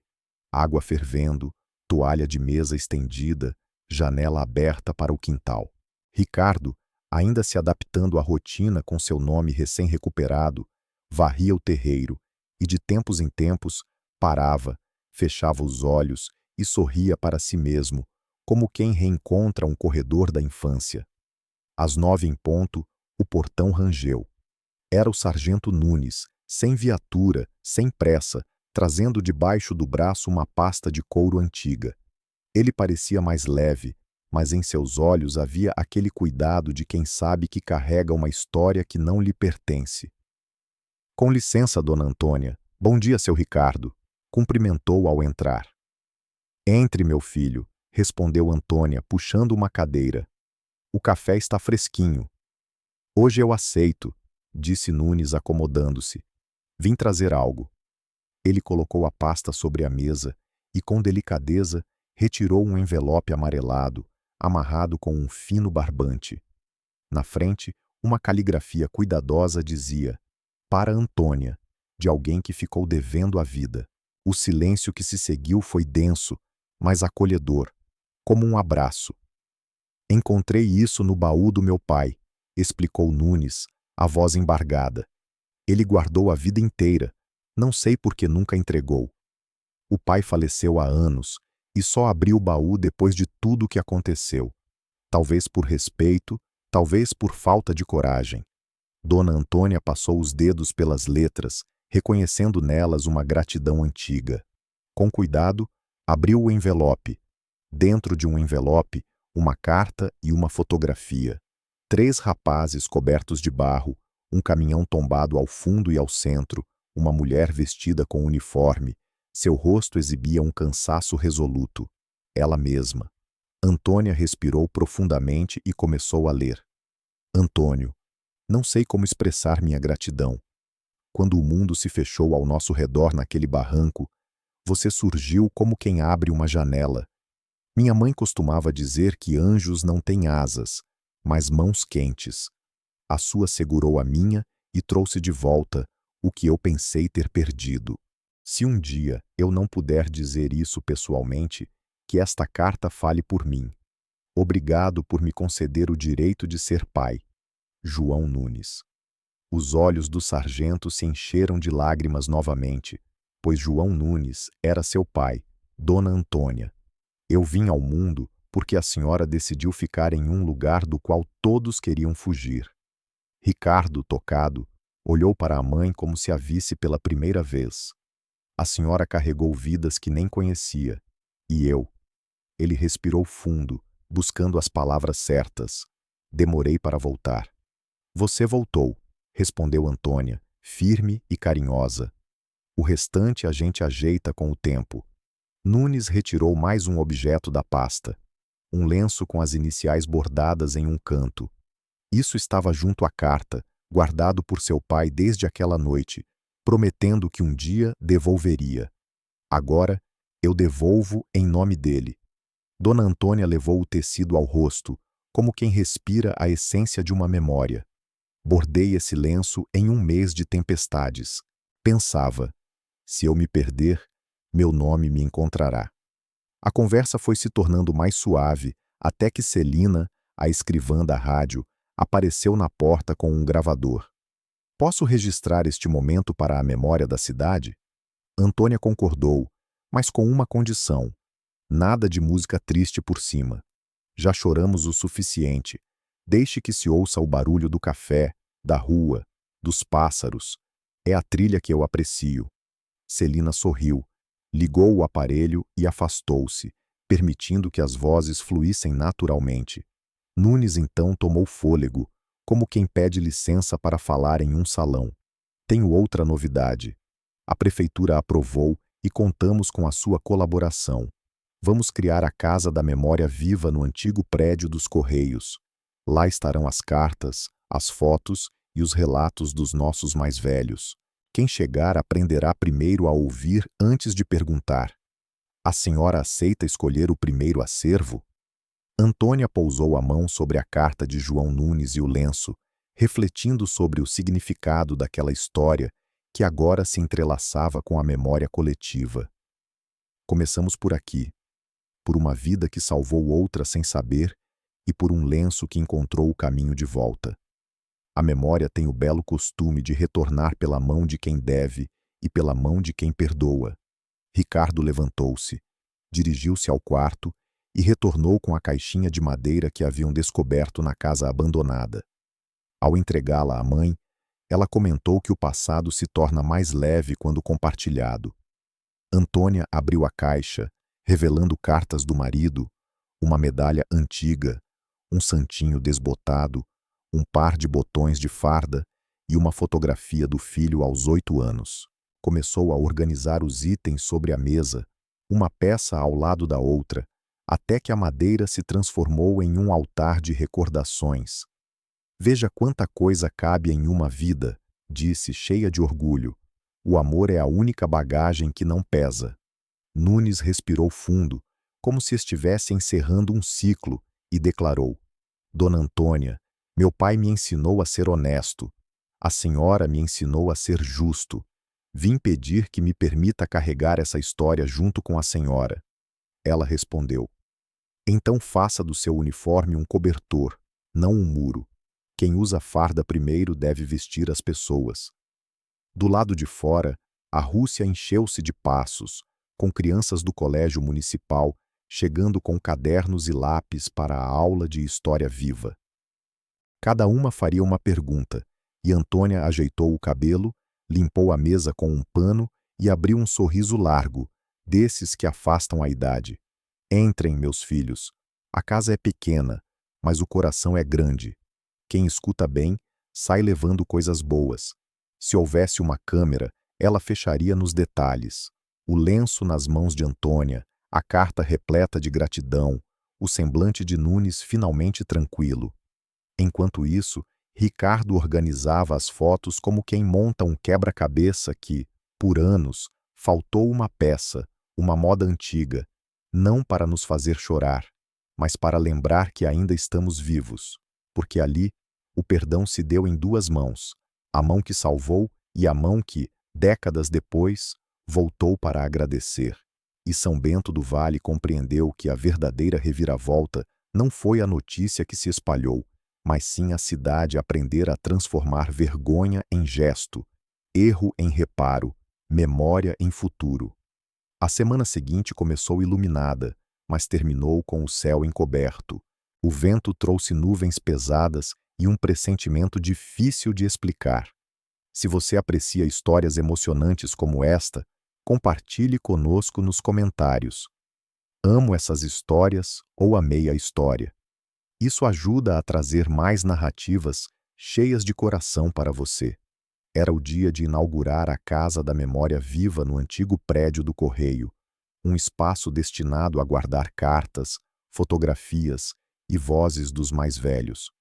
Água fervendo, toalha de mesa estendida, janela aberta para o quintal. Ricardo, ainda se adaptando à rotina com seu nome recém-recuperado, varria o terreiro e, de tempos em tempos, parava, fechava os olhos e sorria para si mesmo, como quem reencontra um corredor da infância. Às 9 em ponto, o portão rangeu. Era o sargento Nunes, sem viatura, sem pressa, trazendo debaixo do braço uma pasta de couro antiga. Ele parecia mais leve, mas em seus olhos havia aquele cuidado de quem sabe que carrega uma história que não lhe pertence. Com licença, Dona Antônia. Bom dia, seu Ricardo. Cumprimentou ao entrar. Entre, meu filho, respondeu Antônia, puxando uma cadeira. O café está fresquinho. Hoje eu aceito, disse Nunes, acomodando-se. Vim trazer algo. Ele colocou a pasta sobre a mesa e, com delicadeza, retirou um envelope amarelado, amarrado com um fino barbante. Na frente, uma caligrafia cuidadosa dizia: para Antônia, de alguém que ficou devendo a vida. O silêncio que se seguiu foi denso, mas acolhedor, como um abraço. Encontrei isso no baú do meu pai, explicou Nunes, a voz embargada. Ele guardou a vida inteira, não sei por que nunca entregou. O pai faleceu há anos e só abriu o baú depois de tudo o que aconteceu. Talvez por respeito, talvez por falta de coragem. Dona Antônia passou os dedos pelas letras, reconhecendo nelas uma gratidão antiga. Com cuidado, abriu o envelope. Dentro de um envelope, uma carta e uma fotografia. 3 rapazes cobertos de barro, um caminhão tombado ao fundo e ao centro, uma mulher vestida com uniforme. Seu rosto exibia um cansaço resoluto. Ela mesma. Antônia respirou profundamente e começou a ler. Antônio, não sei como expressar minha gratidão. Quando o mundo se fechou ao nosso redor naquele barranco, você surgiu como quem abre uma janela. Minha mãe costumava dizer que anjos não têm asas, mas mãos quentes. A sua segurou a minha e trouxe de volta o que eu pensei ter perdido. Se um dia eu não puder dizer isso pessoalmente, que esta carta fale por mim. Obrigado por me conceder o direito de ser pai. João Nunes. Os olhos do sargento se encheram de lágrimas novamente, pois João Nunes era seu pai, Dona Antônia. Eu vim ao mundo porque a senhora decidiu ficar em um lugar do qual todos queriam fugir. Ricardo, tocado, olhou para a mãe como se a visse pela primeira vez. A senhora carregou vidas que nem conhecia. E eu? Ele respirou fundo, buscando as palavras certas. Demorei para voltar. Você voltou, respondeu Antônia, firme e carinhosa. O restante a gente ajeita com o tempo. Nunes retirou mais um objeto da pasta. Um lenço com as iniciais bordadas em um canto. Isso estava junto à carta, guardado por seu pai desde aquela noite, prometendo que um dia devolveria. Agora, eu devolvo em nome dele. Dona Antônia levou o tecido ao rosto, como quem respira a essência de uma memória. Bordei esse lenço em um mês de tempestades. Pensava, se eu me perder, meu nome me encontrará. A conversa foi se tornando mais suave, até que Celina, a escrivã da rádio, apareceu na porta com um gravador. Posso registrar este momento para a memória da cidade? Antônia concordou, mas com uma condição: nada de música triste por cima. Já choramos o suficiente. Deixe que se ouça o barulho do café, da rua, dos pássaros. É a trilha que eu aprecio. Celina sorriu, ligou o aparelho e afastou-se, permitindo que as vozes fluíssem naturalmente. Nunes então tomou fôlego, como quem pede licença para falar em um salão. Tenho outra novidade. A prefeitura aprovou e contamos com a sua colaboração. Vamos criar a Casa da Memória Viva no antigo prédio dos Correios. Lá estarão as cartas, as fotos e os relatos dos nossos mais velhos. Quem chegar aprenderá primeiro a ouvir antes de perguntar. A senhora aceita escolher o primeiro acervo? Antônia pousou a mão sobre a carta de João Nunes e o lenço, refletindo sobre o significado daquela história que agora se entrelaçava com a memória coletiva. Começamos por aqui, por uma vida que salvou outra sem saber e por um lenço que encontrou o caminho de volta. A memória tem o belo costume de retornar pela mão de quem deve e pela mão de quem perdoa. Ricardo levantou-se, dirigiu-se ao quarto e retornou com a caixinha de madeira que haviam descoberto na casa abandonada. Ao entregá-la à mãe, ela comentou que o passado se torna mais leve quando compartilhado. Antônia abriu a caixa, revelando cartas do marido, uma medalha antiga, um santinho desbotado, um par de botões de farda e uma fotografia do filho aos 8 anos. Começou a organizar os itens sobre a mesa, uma peça ao lado da outra, até que a madeira se transformou em um altar de recordações. Veja quanta coisa cabe em uma vida, disse, cheia de orgulho. O amor é a única bagagem que não pesa. Nunes respirou fundo, como se estivesse encerrando um ciclo, e declarou: Dona Antônia, meu pai me ensinou a ser honesto. A senhora me ensinou a ser justo. Vim pedir que me permita carregar essa história junto com a senhora. Ela respondeu: Então faça do seu uniforme um cobertor, não um muro. Quem usa farda primeiro deve vestir as pessoas. Do lado de fora, a Rússia encheu-se de passos, com crianças do colégio municipal chegando com cadernos e lápis para a aula de História Viva. Cada uma faria uma pergunta, e Antônia ajeitou o cabelo, limpou a mesa com um pano e abriu um sorriso largo, desses que afastam a idade. Entrem, meus filhos. A casa é pequena, mas o coração é grande. Quem escuta bem, sai levando coisas boas. Se houvesse uma câmera, ela fecharia nos detalhes. O lenço nas mãos de Antônia, a carta repleta de gratidão, o semblante de Nunes finalmente tranquilo. Enquanto isso, Ricardo organizava as fotos como quem monta um quebra-cabeça que, por anos, faltou uma peça, uma moda antiga, não para nos fazer chorar, mas para lembrar que ainda estamos vivos, porque ali o perdão se deu em duas mãos, a mão que salvou e a mão que, décadas depois, voltou para agradecer. E São Bento do Vale compreendeu que a verdadeira reviravolta não foi a notícia que se espalhou, mas sim a cidade aprender a transformar vergonha em gesto, erro em reparo, memória em futuro. A semana seguinte começou iluminada, mas terminou com o céu encoberto. O vento trouxe nuvens pesadas e um pressentimento difícil de explicar. Se você aprecia histórias emocionantes como esta, compartilhe conosco nos comentários. Amo essas histórias ou amei a história. Isso ajuda a trazer mais narrativas cheias de coração para você. Era o dia de inaugurar a Casa da Memória Viva no antigo prédio do Correio. um espaço destinado a guardar cartas, fotografias e vozes dos mais velhos.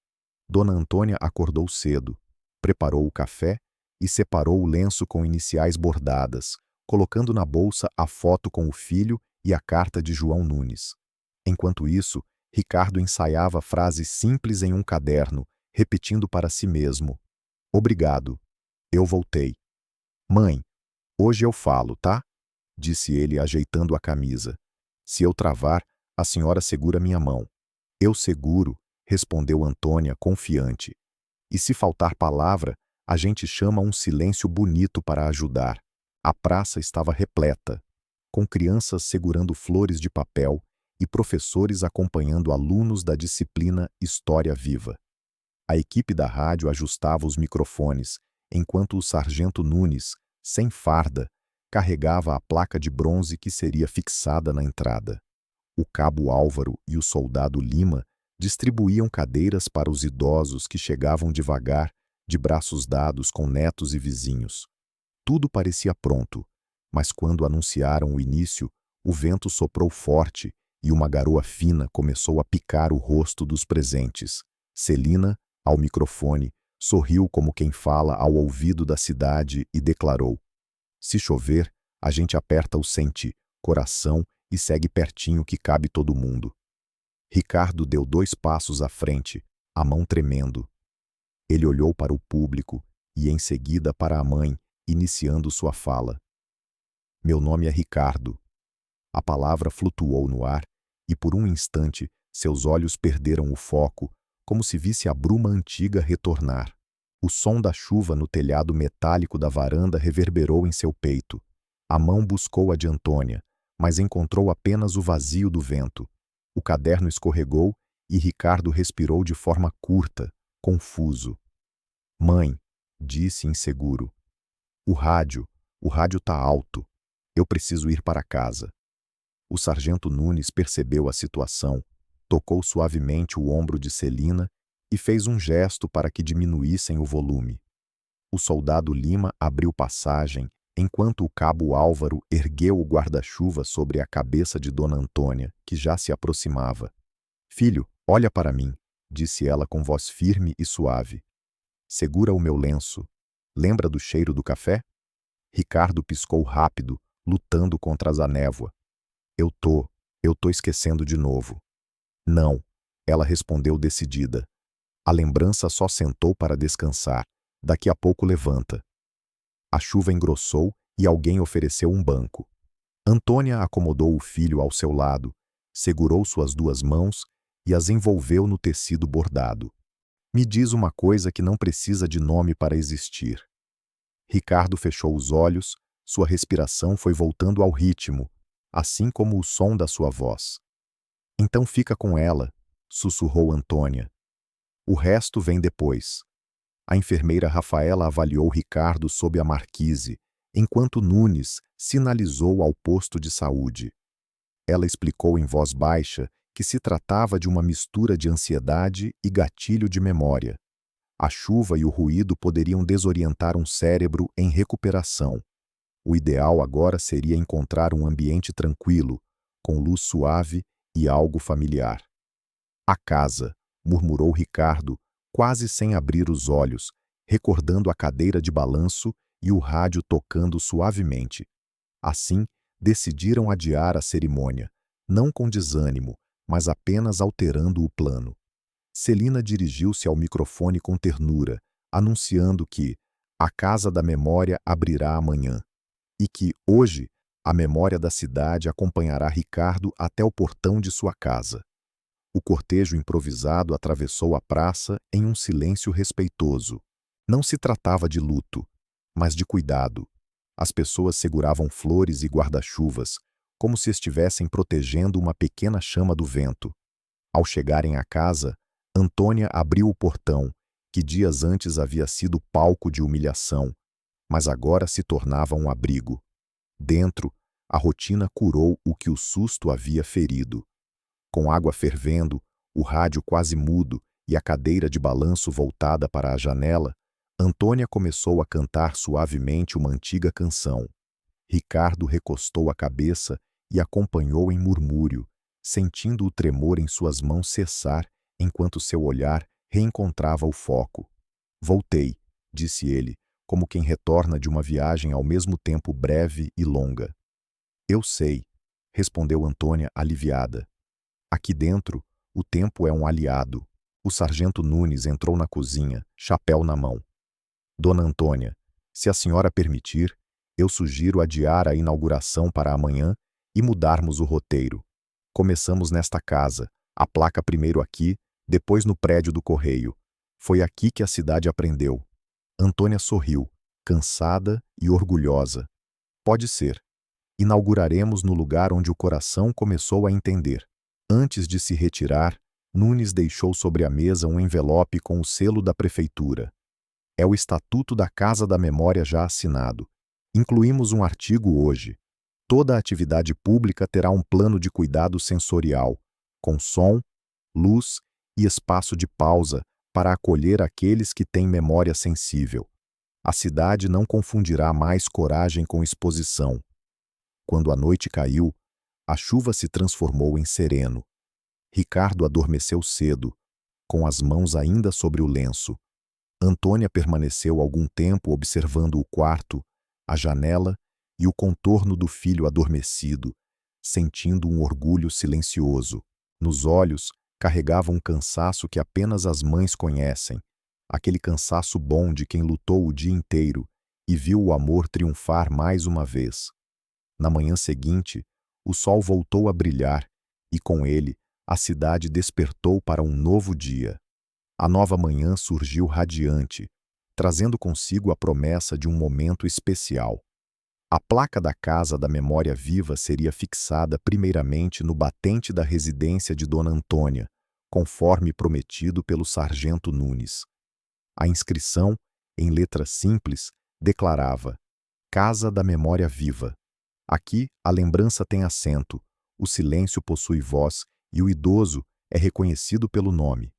Dona Antônia acordou cedo, preparou o café e separou o lenço com iniciais bordadas, colocando na bolsa a foto com o filho e a carta de João Nunes. Enquanto isso, Ricardo ensaiava frases simples em um caderno, repetindo para si mesmo: "Obrigado. Eu voltei. Mãe, hoje eu falo, tá?", disse ele ajeitando a camisa. "Se eu travar, a senhora segura minha mão." "Eu seguro", respondeu Antônia confiante. "E se faltar palavra, a gente chama um silêncio bonito para ajudar." A praça estava repleta, com crianças segurando flores de papel e professores acompanhando alunos da disciplina História Viva. A equipe da rádio ajustava os microfones, enquanto o sargento Nunes, sem farda, carregava a placa de bronze que seria fixada na entrada. O cabo Álvaro e o soldado Lima distribuíam cadeiras para os idosos que chegavam devagar, de braços dados com netos e vizinhos. Tudo parecia pronto, mas quando anunciaram o início, o vento soprou forte e uma garoa fina começou a picar o rosto dos presentes. Celina, ao microfone, sorriu como quem fala ao ouvido da cidade e declarou: "Se chover, a gente aperta o sente, coração e segue pertinho que cabe todo mundo." Ricardo deu 2 passos à frente, a mão tremendo. Ele olhou para o público e em seguida para a mãe, iniciando sua fala. "Meu nome é Ricardo." A palavra flutuou no ar e por um instante seus olhos perderam o foco, como se visse a bruma antiga retornar. O som da chuva no telhado metálico da varanda reverberou em seu peito. A mão buscou a de Antônia, mas encontrou apenas o vazio do vento. O caderno escorregou e Ricardo respirou de forma curta, confuso. "Mãe", disse inseguro. O rádio tá alto. Eu preciso ir para casa." O sargento Nunes percebeu a situação, tocou suavemente o ombro de Celina e fez um gesto para que diminuíssem o volume. O soldado Lima abriu passagem, enquanto o cabo Álvaro ergueu o guarda-chuva sobre a cabeça de Dona Antônia, que já se aproximava. "Filho, olha para mim", disse ela com voz firme e suave. "Segura o meu lenço. Lembra do cheiro do café?" Ricardo piscou rápido, lutando contra a névoa. Eu tô esquecendo de novo." "Não", ela respondeu decidida. "A lembrança só sentou para descansar. Daqui a pouco levanta." A chuva engrossou e alguém ofereceu um banco. Antônia acomodou o filho ao seu lado, segurou suas 2 mãos e as envolveu no tecido bordado. "Me diz uma coisa que não precisa de nome para existir." Ricardo fechou os olhos, sua respiração foi voltando ao ritmo, assim como o som da sua voz. "Então fica com ela", sussurrou Antônia. "O resto vem depois." A enfermeira Rafaela avaliou Ricardo sob a marquise, enquanto Nunes sinalizou ao posto de saúde. Ela explicou em voz baixa que se tratava de uma mistura de ansiedade e gatilho de memória. A chuva e o ruído poderiam desorientar um cérebro em recuperação. O ideal agora seria encontrar um ambiente tranquilo, com luz suave e algo familiar. "A casa", murmurou Ricardo, quase sem abrir os olhos, recordando a cadeira de balanço e o rádio tocando suavemente. Assim, decidiram adiar a cerimônia, não com desânimo, mas apenas alterando o plano. Celina dirigiu-se ao microfone com ternura, anunciando que a Casa da Memória abrirá amanhã e que, hoje, a memória da cidade acompanhará Ricardo até o portão de sua casa. O cortejo improvisado atravessou a praça em um silêncio respeitoso. Não se tratava de luto, mas de cuidado. As pessoas seguravam flores e guarda-chuvas, como se estivessem protegendo uma pequena chama do vento. Ao chegarem à casa, Antônia abriu o portão, que dias antes havia sido palco de humilhação, mas agora se tornava um abrigo. Dentro, a rotina curou o que o susto havia ferido. Com água fervendo, o rádio quase mudo e a cadeira de balanço voltada para a janela, Antônia começou a cantar suavemente uma antiga canção. Ricardo recostou a cabeça e acompanhou em murmúrio, sentindo o tremor em suas mãos cessar enquanto seu olhar reencontrava o foco. Voltei, disse ele, como quem retorna de uma viagem ao mesmo tempo breve e longa. Eu sei, respondeu Antônia aliviada. Aqui dentro, o tempo é um aliado. O sargento Nunes entrou na cozinha, chapéu na mão. Dona Antônia, se a senhora permitir, eu sugiro adiar a inauguração para amanhã e mudarmos o roteiro. Começamos nesta casa, a placa primeiro aqui, depois no prédio do correio. Foi aqui que a cidade aprendeu. Antônia sorriu, cansada e orgulhosa. Pode ser. Inauguraremos no lugar onde o coração começou a entender. Antes de se retirar, Nunes deixou sobre a mesa um envelope com o selo da prefeitura. É o Estatuto da Casa da Memória já assinado. Incluímos um artigo hoje. Toda atividade pública terá um plano de cuidado sensorial, com som, luz e espaço de pausa para acolher aqueles que têm memória sensível. A cidade não confundirá mais coragem com exposição. Quando a noite caiu, a chuva se transformou em sereno. Ricardo adormeceu cedo, com as mãos ainda sobre o lenço. Antônia permaneceu algum tempo observando o quarto, a janela e o contorno do filho adormecido, sentindo um orgulho silencioso. Nos olhos, carregava um cansaço que apenas as mães conhecem, aquele cansaço bom de quem lutou o dia inteiro e viu o amor triunfar mais uma vez. Na manhã seguinte, o sol voltou a brilhar e, com ele, a cidade despertou para um novo dia. A nova manhã surgiu radiante, trazendo consigo a promessa de um momento especial. A placa da Casa da Memória Viva seria fixada primeiramente no batente da residência de Dona Antônia, conforme prometido pelo sargento Nunes. A inscrição, em letras simples, declarava: Casa da Memória Viva. Aqui a lembrança tem assento, o silêncio possui voz e o idoso é reconhecido pelo nome.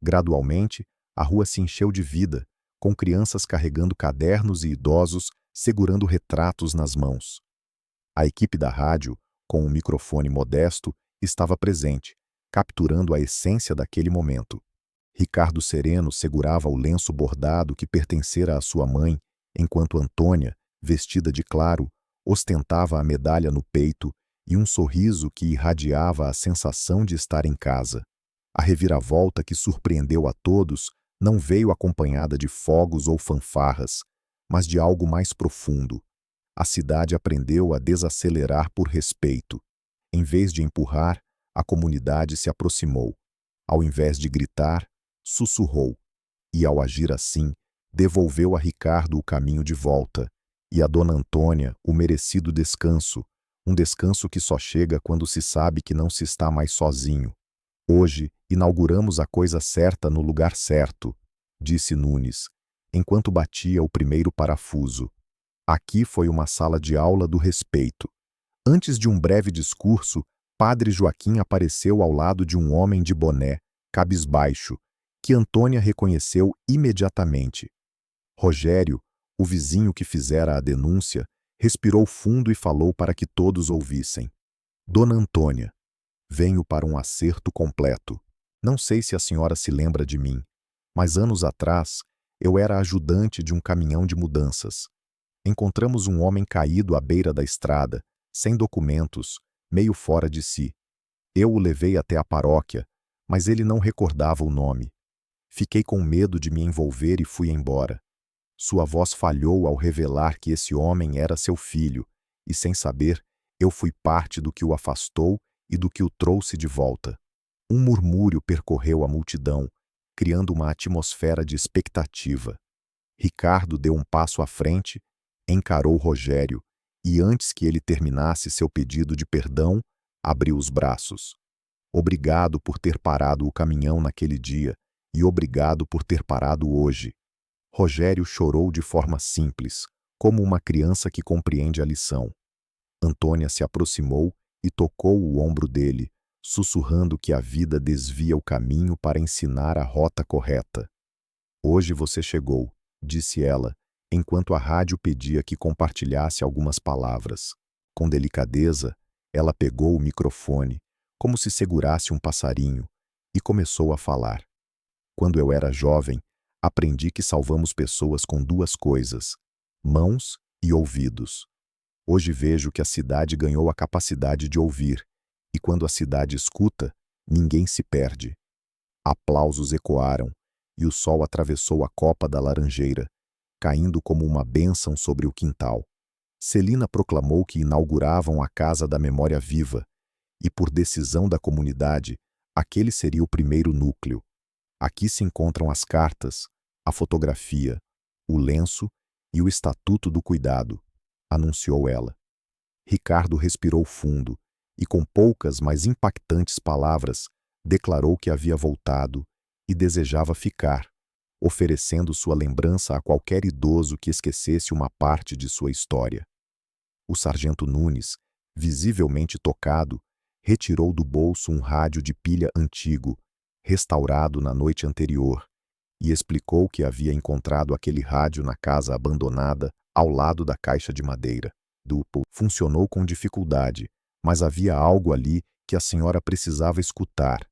Gradualmente, a rua se encheu de vida, com crianças carregando cadernos e idosos segurando retratos nas mãos. A equipe da rádio, com um microfone modesto, estava presente, capturando a essência daquele momento. Ricardo Sereno segurava o lenço bordado que pertencera à sua mãe, enquanto Antônia, vestida de claro, ostentava a medalha no peito e um sorriso que irradiava a sensação de estar em casa. A reviravolta que surpreendeu a todos não veio acompanhada de fogos ou fanfarras, mas de algo mais profundo. A cidade aprendeu a desacelerar por respeito. Em vez de empurrar, a comunidade se aproximou. Ao invés de gritar, sussurrou. E, ao agir assim, devolveu a Ricardo o caminho de volta, e a Dona Antônia o merecido descanso, um descanso que só chega quando se sabe que não se está mais sozinho. Hoje, inauguramos a coisa certa no lugar certo, disse Nunes, enquanto batia o primeiro parafuso. Aqui foi uma sala de aula do respeito. Antes de um breve discurso, Padre Joaquim apareceu ao lado de um homem de boné, cabisbaixo, que Antônia reconheceu imediatamente. Rogério, o vizinho que fizera a denúncia, respirou fundo e falou para que todos ouvissem. Dona Antônia, venho para um acerto completo. Não sei se a senhora se lembra de mim, mas anos atrás eu era ajudante de um caminhão de mudanças. Encontramos um homem caído à beira da estrada, sem documentos, meio fora de si. Eu o levei até a paróquia, mas ele não recordava o nome. Fiquei com medo de me envolver e fui embora. Sua voz falhou ao revelar que esse homem era seu filho, e sem saber, eu fui parte do que o afastou e do que o trouxe de volta. Um murmúrio percorreu a multidão, criando uma atmosfera de expectativa. Ricardo deu um passo à frente, encarou Rogério e, antes que ele terminasse seu pedido de perdão, abriu os braços. Obrigado por ter parado o caminhão naquele dia e obrigado por ter parado hoje. Rogério chorou de forma simples, como uma criança que compreende a lição. Antônia se aproximou e tocou o ombro dele, sussurrando que a vida desvia o caminho para ensinar a rota correta. Hoje você chegou, disse ela, enquanto a rádio pedia que compartilhasse algumas palavras. Com delicadeza, Ela pegou o microfone, como se segurasse um passarinho, e começou a falar. Quando eu era jovem, aprendi que salvamos pessoas com duas coisas: mãos e ouvidos. Hoje vejo que a cidade ganhou a capacidade de ouvir, e quando a cidade escuta, ninguém se perde. Aplausos ecoaram, e o sol atravessou a copa da laranjeira, caindo como uma bênção sobre o quintal. Celina proclamou que inauguravam a Casa da Memória Viva, e por decisão da comunidade, aquele seria o primeiro núcleo. Aqui se encontram as cartas, a fotografia, o lenço e o Estatuto do Cuidado, anunciou ela. Ricardo respirou fundo e, com poucas, mas impactantes palavras, declarou que havia voltado e desejava ficar, oferecendo sua lembrança a qualquer idoso que esquecesse uma parte de sua história. O sargento Nunes, visivelmente tocado, retirou do bolso um rádio de pilha antigo, restaurado na noite anterior, e explicou que havia encontrado aquele rádio na casa abandonada ao lado da caixa de madeira. Funcionou com dificuldade, mas havia algo ali que a senhora precisava escutar.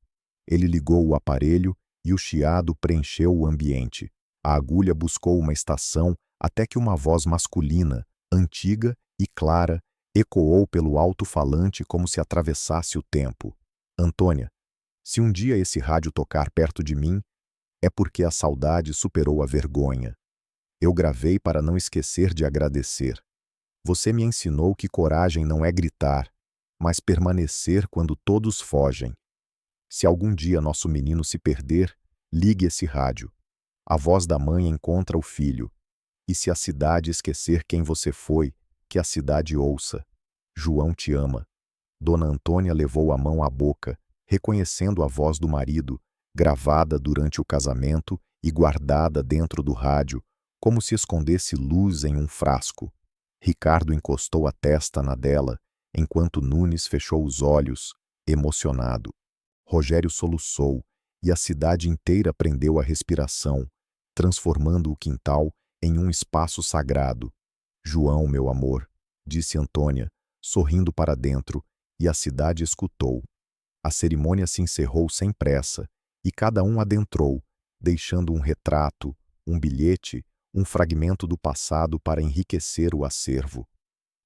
Ele ligou o aparelho e o chiado preencheu o ambiente. A agulha buscou uma estação até que uma voz masculina, antiga e clara, ecoou pelo alto-falante como se atravessasse o tempo. Antônia, se um dia esse rádio tocar perto de mim, é porque a saudade superou a vergonha. Eu gravei para não esquecer de agradecer. Você me ensinou que coragem não é gritar, mas permanecer quando todos fogem. Se algum dia nosso menino se perder, ligue esse rádio. A voz da mãe encontra o filho. E se a cidade esquecer quem você foi, que a cidade ouça. João te ama. Dona Antônia levou a mão à boca, reconhecendo a voz do marido, gravada durante o casamento e guardada dentro do rádio, como se escondesse luz em um frasco. Ricardo encostou a testa na dela, enquanto Nunes fechou os olhos, emocionado. Rogério soluçou, e a cidade inteira prendeu a respiração, transformando o quintal em um espaço sagrado. João, meu amor, disse Antônia, sorrindo para dentro, e a cidade escutou. A cerimônia se encerrou sem pressa, e cada um adentrou, deixando um retrato, um bilhete, um fragmento do passado para enriquecer o acervo.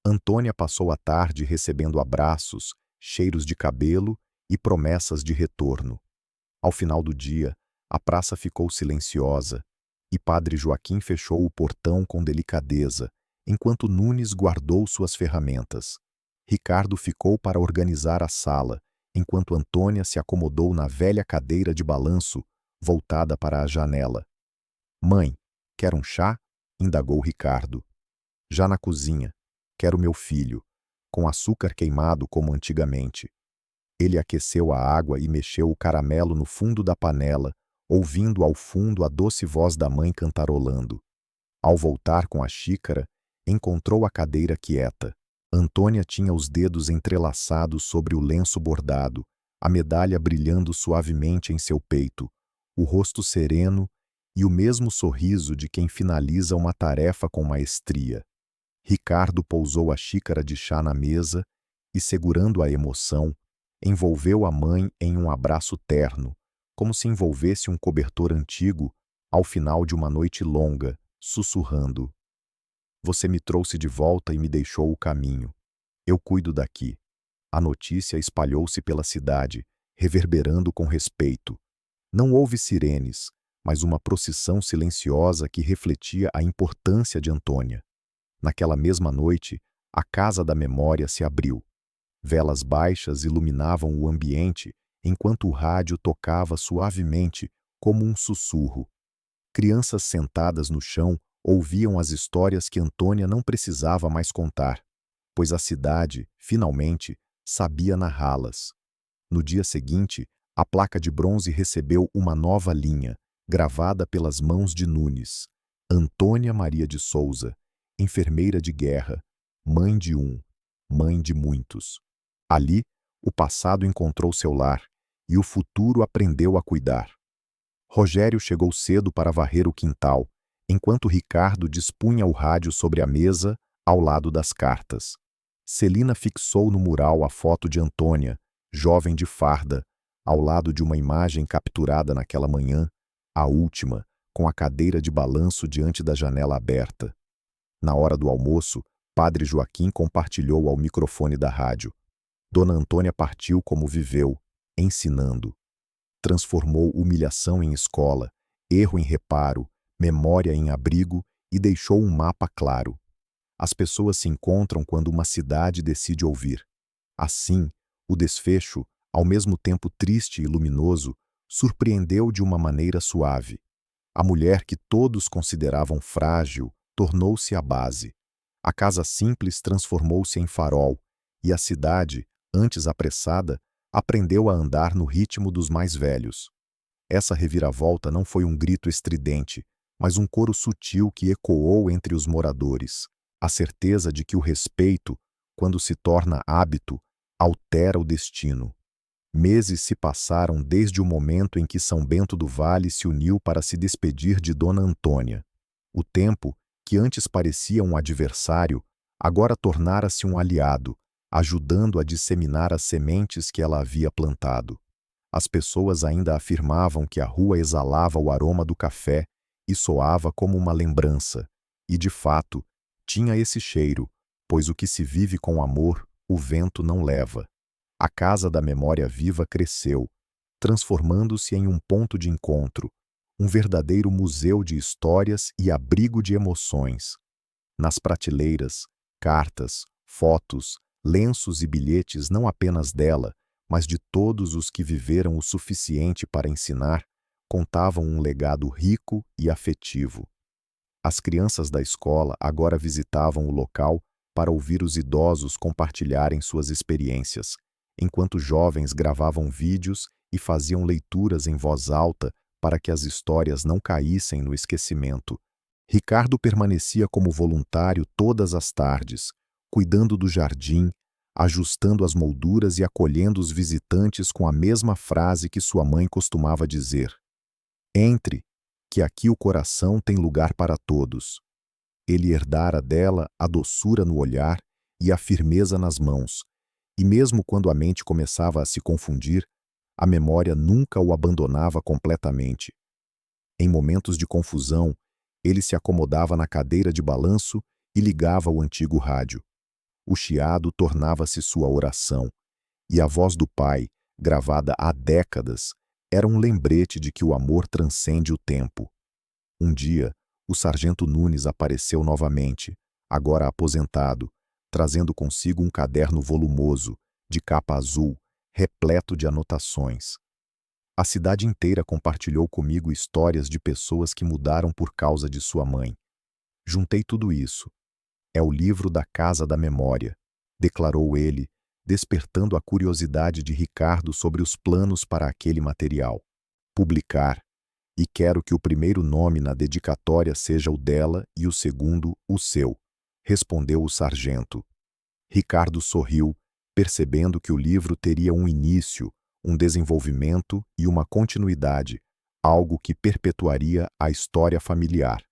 Antônia passou a tarde recebendo abraços, cheiros de cabelo e promessas de retorno. Ao final do dia, a praça ficou silenciosa, e Padre Joaquim fechou o portão com delicadeza, enquanto Nunes guardou suas ferramentas. Ricardo ficou para organizar a sala, enquanto Antônia se acomodou na velha cadeira de balanço, voltada para a janela. Mãe, quer um chá? Indagou Ricardo. Já na cozinha. Quero meu filho, com açúcar queimado como antigamente. Ele aqueceu a água e mexeu o caramelo no fundo da panela, ouvindo ao fundo a doce voz da mãe cantarolando. Ao voltar com a xícara, encontrou a cadeira quieta. Antônia tinha os dedos entrelaçados sobre o lenço bordado, a medalha brilhando suavemente em seu peito, o rosto sereno e o mesmo sorriso de quem finaliza uma tarefa com maestria. Ricardo pousou a xícara de chá na mesa e, segurando a emoção, envolveu a mãe em um abraço terno, como se envolvesse um cobertor antigo ao final de uma noite longa, sussurrando: Você me trouxe de volta e me deixou o caminho. Eu cuido daqui. A notícia espalhou-se pela cidade, reverberando com respeito. Não houve sirenes, mas uma procissão silenciosa que refletia a importância de Antônia. Naquela mesma noite, a Casa da Memória se abriu. Velas baixas iluminavam o ambiente, enquanto o rádio tocava suavemente, como um sussurro. Crianças sentadas no chão ouviam as histórias que Antônia não precisava mais contar, pois a cidade, finalmente, sabia narrá-las. No dia seguinte, a placa de bronze recebeu uma nova linha, gravada pelas mãos de Nunes. Antônia Maria de Souza, enfermeira de guerra, mãe de um, mãe de muitos. Ali, o passado encontrou seu lar, e o futuro aprendeu a cuidar. Rogério chegou cedo para varrer o quintal, enquanto Ricardo dispunha o rádio sobre a mesa, ao lado das cartas. Celina fixou no mural a foto de Antônia, jovem de farda, ao lado de uma imagem capturada naquela manhã, a última, com a cadeira de balanço diante da janela aberta. Na hora do almoço, Padre Joaquim compartilhou ao microfone da rádio. Dona Antônia partiu como viveu, ensinando. Transformou humilhação em escola, erro em reparo, memória em abrigo e deixou um mapa claro. As pessoas se encontram quando uma cidade decide ouvir. Assim, o desfecho, ao mesmo tempo triste e luminoso, surpreendeu de uma maneira suave. A mulher que todos consideravam frágil tornou-se a base. A casa simples transformou-se em farol, e a cidade, antes apressada, aprendeu a andar no ritmo dos mais velhos. Essa reviravolta não foi um grito estridente, mas um coro sutil que ecoou entre os moradores. A certeza de que o respeito, quando se torna hábito, altera o destino. Meses se passaram desde o momento em que São Bento do Vale se uniu para se despedir de Dona Antônia. O tempo, que antes parecia um adversário, agora tornara-se um aliado, ajudando a disseminar as sementes que ela havia plantado. As pessoas ainda afirmavam que a rua exalava o aroma do café e soava como uma lembrança. E, de fato, tinha esse cheiro, pois o que se vive com amor, o vento não leva. A Casa da Memória Viva cresceu, transformando-se em um ponto de encontro, um verdadeiro museu de histórias e abrigo de emoções. Nas prateleiras, cartas, fotos, lenços e bilhetes não apenas dela, mas de todos os que viveram o suficiente para ensinar, contavam um legado rico e afetivo. As crianças da escola agora visitavam o local para ouvir os idosos compartilharem suas experiências, enquanto jovens gravavam vídeos e faziam leituras em voz alta para que as histórias não caíssem no esquecimento. Ricardo permanecia como voluntário todas as tardes, cuidando do jardim, ajustando as molduras e acolhendo os visitantes com a mesma frase que sua mãe costumava dizer: "Entre, que aqui o coração tem lugar para todos." Ele herdara dela a doçura no olhar e a firmeza nas mãos, e mesmo quando a mente começava a se confundir, a memória nunca o abandonava completamente. Em momentos de confusão, ele se acomodava na cadeira de balanço e ligava o antigo rádio. O chiado tornava-se sua oração, e a voz do pai, gravada há décadas, era um lembrete de que o amor transcende o tempo. Um dia, o sargento Nunes apareceu novamente, agora aposentado, trazendo consigo um caderno volumoso, de capa azul, repleto de anotações. A cidade inteira compartilhou comigo histórias de pessoas que mudaram por causa de sua mãe. Juntei tudo isso. É o livro da Casa da Memória, declarou ele, despertando a curiosidade de Ricardo sobre os planos para aquele material. Publicar, e quero que o primeiro nome na dedicatória seja o dela e o segundo o seu, respondeu o sargento. Ricardo sorriu, percebendo que o livro teria um início, um desenvolvimento e uma continuidade, algo que perpetuaria a história familiar.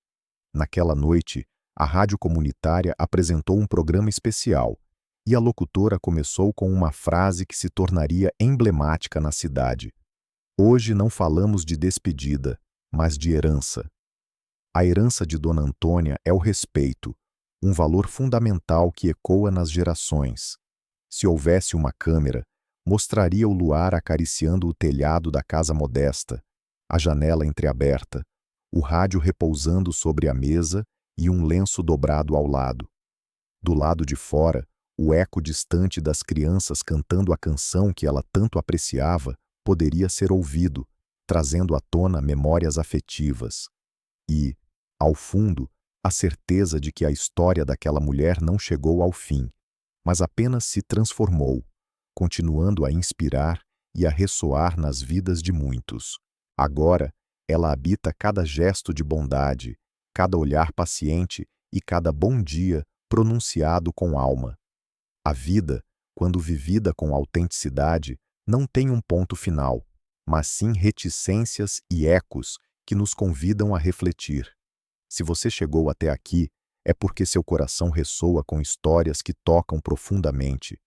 Naquela noite, a rádio comunitária apresentou um programa especial, e a locutora começou com uma frase que se tornaria emblemática na cidade. Hoje não falamos de despedida, mas de herança. A herança de Dona Antônia é o respeito, um valor fundamental que ecoa nas gerações. Se houvesse uma câmera, mostraria o luar acariciando o telhado da casa modesta, a janela entreaberta, o rádio repousando sobre a mesa e um lenço dobrado ao lado. Do lado de fora, o eco distante das crianças cantando a canção que ela tanto apreciava poderia ser ouvido, trazendo à tona memórias afetivas. E, ao fundo, a certeza de que a história daquela mulher não chegou ao fim, mas apenas se transformou, continuando a inspirar e a ressoar nas vidas de muitos. Agora, ela habita cada gesto de bondade, cada olhar paciente e cada bom dia pronunciado com alma. A vida, quando vivida com autenticidade, não tem um ponto final, mas sim reticências e ecos que nos convidam a refletir. Se você chegou até aqui, é porque seu coração ressoa com histórias que tocam profundamente.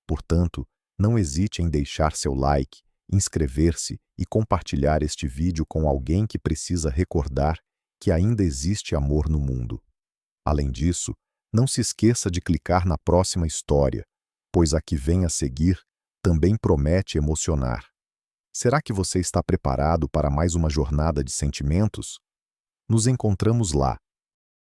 Portanto, não hesite em deixar seu like, inscrever-se e compartilhar este vídeo com alguém que precisa recordar que ainda existe amor no mundo. Além disso, não se esqueça de clicar na próxima história, pois a que vem a seguir também promete emocionar. Será que você está preparado para mais uma jornada de sentimentos? Nos encontramos lá.